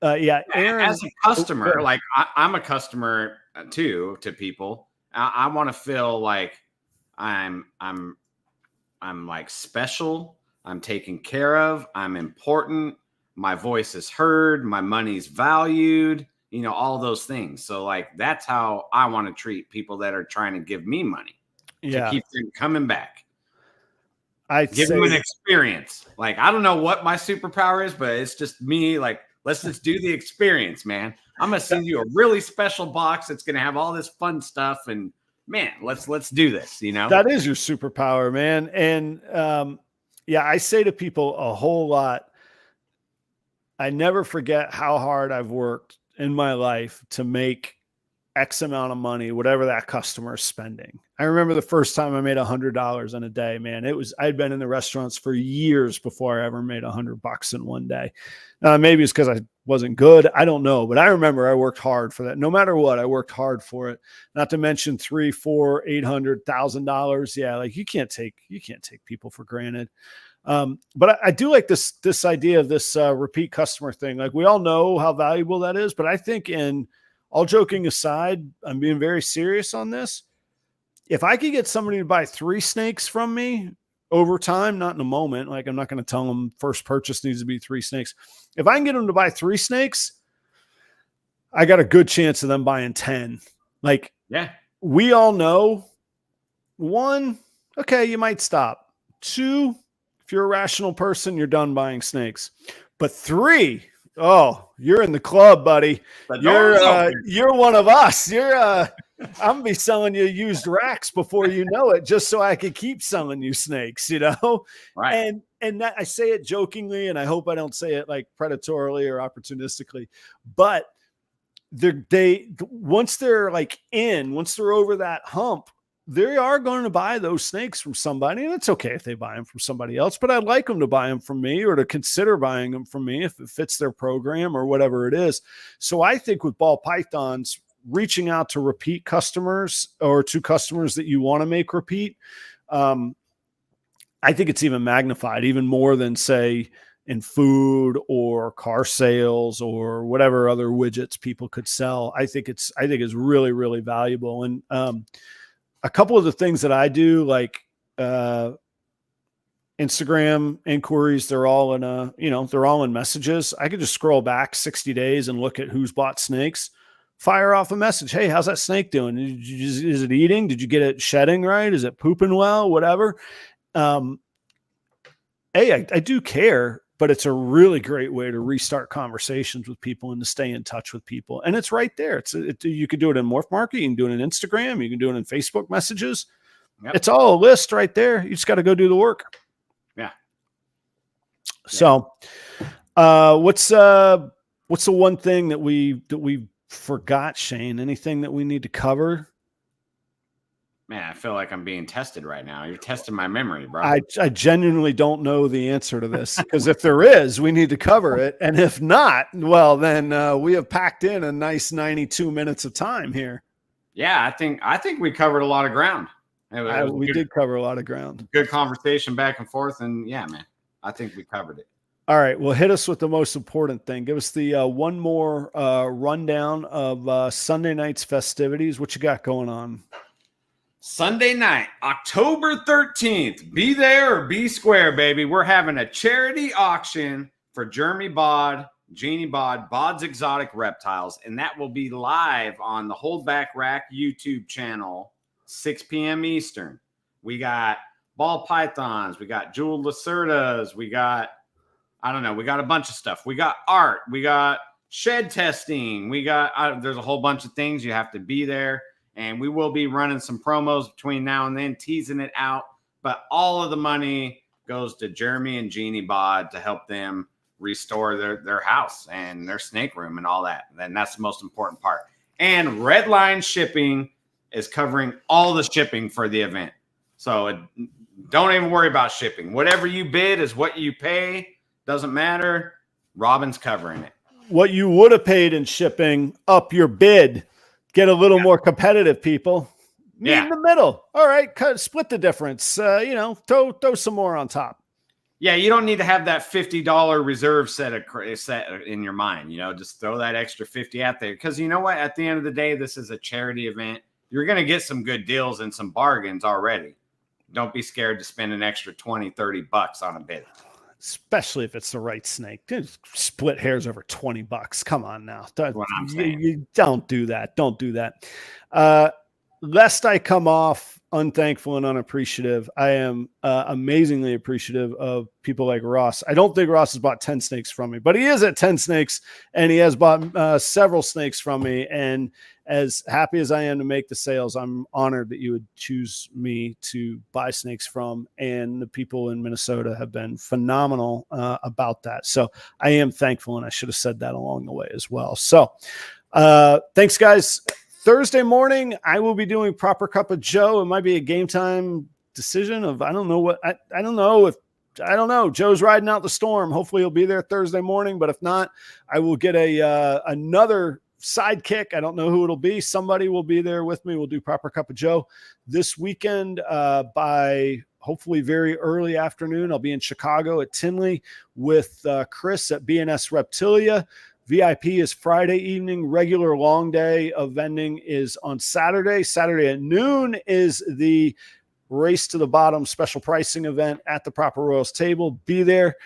S1: Aaron,
S2: as a customer, like I'm a customer too, to people. I want to feel like I'm like special. I'm taken care of. I'm important. My voice is heard. My money's valued. All those things. So like, that's how I want to treat people that are trying to give me money to keep them coming back. I give them an experience. Like, I don't know what my superpower is, but it's just me. Like, let's just do the experience, man. I'm going to send you a really special box that's going to have all this fun stuff. And man, let's do this, That
S1: is your superpower, man. And yeah, I say to people a whole lot, I never forget how hard I've worked in my life to make X amount of money, whatever that customer is spending. I remember the first time I made $100 in a day, man. I'd been in the restaurants for years before I ever made $100 in one day. Maybe it's because I wasn't good. I don't know, but I remember I worked hard for that. No matter what, I worked hard for it. Not to mention $300, $400, $800, $1,000. Yeah. Like you can't take people for granted. But I do like this idea of this repeat customer thing. Like we all know how valuable that is, but I think in all joking aside, I'm being very serious on this. If I could get somebody to buy 3 snakes from me over time, not in a moment, like I'm not going to tell them first purchase needs to be 3 snakes. If I can get them to buy 3 snakes, I got a good chance of them buying 10. Like,
S2: yeah,
S1: we all know, 1, okay, you might stop. 2, if you're a rational person, you're done buying snakes. But 3, oh, you're in the club, buddy. You're one of us. I'm gonna be selling you used racks before you know it, just so I could keep selling you snakes, you know?
S2: Right.
S1: And that, I say it jokingly, and I hope I don't say it like predatorily or opportunistically, but once they're over that hump, they are going to buy those snakes from somebody, and it's okay if they buy them from somebody else, but I'd like them to buy them from me or to consider buying them from me if it fits their program or whatever it is. So I think with ball pythons, reaching out to repeat customers or to customers that you want to make repeat, I think it's even magnified, even more than, say, in food or car sales or whatever other widgets people could sell. I think it's really, really valuable. And a couple of the things that I do, like Instagram inquiries, they're all in messages. I could just scroll back 60 days and look at who's bought snakes, fire off a message. Hey, how's that snake doing? Is it eating? Did you get it shedding right? Is it pooping well? Whatever. I do care, but it's a really great way to restart conversations with people and to stay in touch with people. And it's right there. You could do it in MorphMarket. You can do it in Instagram. You can do it in Facebook messages. Yep. It's all a list right there. You just got to go do the work.
S2: Yeah.
S1: So, what's the one thing that we forgot, Shane? Anything that we need to cover?
S2: Man, I feel like I'm being tested right now. You're testing my memory, bro.
S1: I genuinely don't know the answer to this, because if there is, we need to cover it. And if not, well, then we have packed in a nice 92 minutes of time here.
S2: Yeah, I think we covered a lot of ground.
S1: We did cover a lot of ground. Good
S2: conversation back and forth. And yeah, man, I think we covered it.
S1: All right. Well, hit us with the most important thing. Give us the one more rundown of Sunday night's festivities. What you got going on?
S2: Sunday night, October 13th. Be there or be square, baby. We're having a charity auction for Jeremy Bod, Jeannie Bod, Bods Exotic Reptiles, and that will be live on the Holdback Rack YouTube channel, 6 p.m. Eastern. We got ball pythons. We got jeweled lacerdas. We got a bunch of stuff. We got art. We got shed testing. We got, there's a whole bunch of things. You have to be there. And we will be running some promos between now and then, teasing it out. But all of the money goes to Jeremy and Jeannie Bod to help them restore their house and their snake room and all that. And that's the most important part. And REDLINE shipping is covering all the shipping for the event. So don't even worry about shipping. Whatever you bid is what you pay. Doesn't matter. Robin's covering it.
S1: What you would have paid in shipping, up your bid. Get a little more competitive, people. Meet in the middle. All right, split the difference. Throw some more on top.
S2: Yeah, you don't need to have that $50 reserve set in your mind. Just throw that extra $50 out there, because you know what? At the end of the day, this is a charity event. You're going to get some good deals and some bargains already. Don't be scared to spend an extra $20-$30 on a bid. Especially if it's the right snake. Split hairs over $20. Come on now. That's what I'm saying.
S1: You don't do that. Don't do that. Lest I come off unthankful and unappreciative, I am amazingly appreciative of people like Ross. I don't think Ross has bought 10 snakes from me, but he is at 10 snakes, and he has bought several snakes from me. And as happy as I am to make the sales, I'm honored that you would choose me to buy snakes from. And the people in Minnesota have been phenomenal about that. So I am thankful, and I should have said that along the way as well. So thanks, guys. Thursday morning, I will be doing Proper Cup of Joe. It might be a game time decision of, I don't know. Joe's riding out the storm. Hopefully he'll be there Thursday morning, but if not, I will get another sidekick. I don't know who it'll be. Somebody will be there with me. We'll do Proper Cup of Joe this weekend by hopefully very early afternoon. I'll be in Chicago at Tinley with Chris at BNS Reptilia. VIP is Friday evening. Regular long day of vending is on Saturday. Saturday at noon is the Race to the Bottom special pricing event at the Proper Royals table. Be there.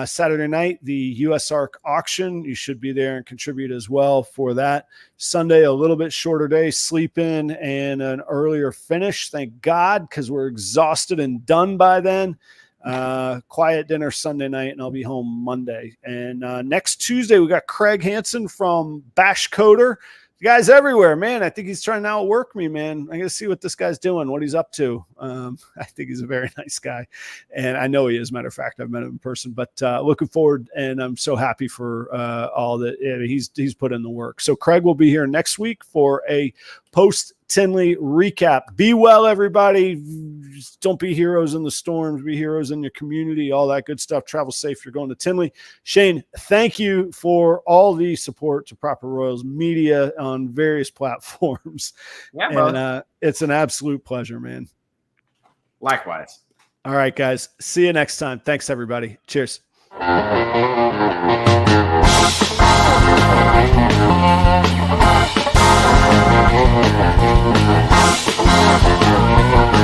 S1: Saturday night, the USARC auction. You should be there and contribute as well for that. Sunday, a little bit shorter day, sleep in and an earlier finish. Thank God, because we're exhausted and done by then. Quiet dinner Sunday night, and I'll be home Monday. And next Tuesday, we got Craig Hansen from Bash Coder. The guy's everywhere, man. I think he's trying to outwork me, man. I got to see what this guy's doing, what he's up to. I think he's a very nice guy, and I know he is. Matter of fact, I've met him in person, but looking forward, and I'm so happy for all that he's put in the work. So Craig will be here next week for a post Tinley recap. Be well, everybody. Just don't be heroes in the storms. Be heroes in your community. All that good stuff. Travel safe. You're going to Tinley. Shane, thank you for all the support to Proper Royals Media on various platforms.
S2: Yeah, bro.
S1: And it's an absolute pleasure, man.
S2: Likewise.
S1: All right, guys. See you next time. Thanks, everybody. Cheers.
S3: Thank you.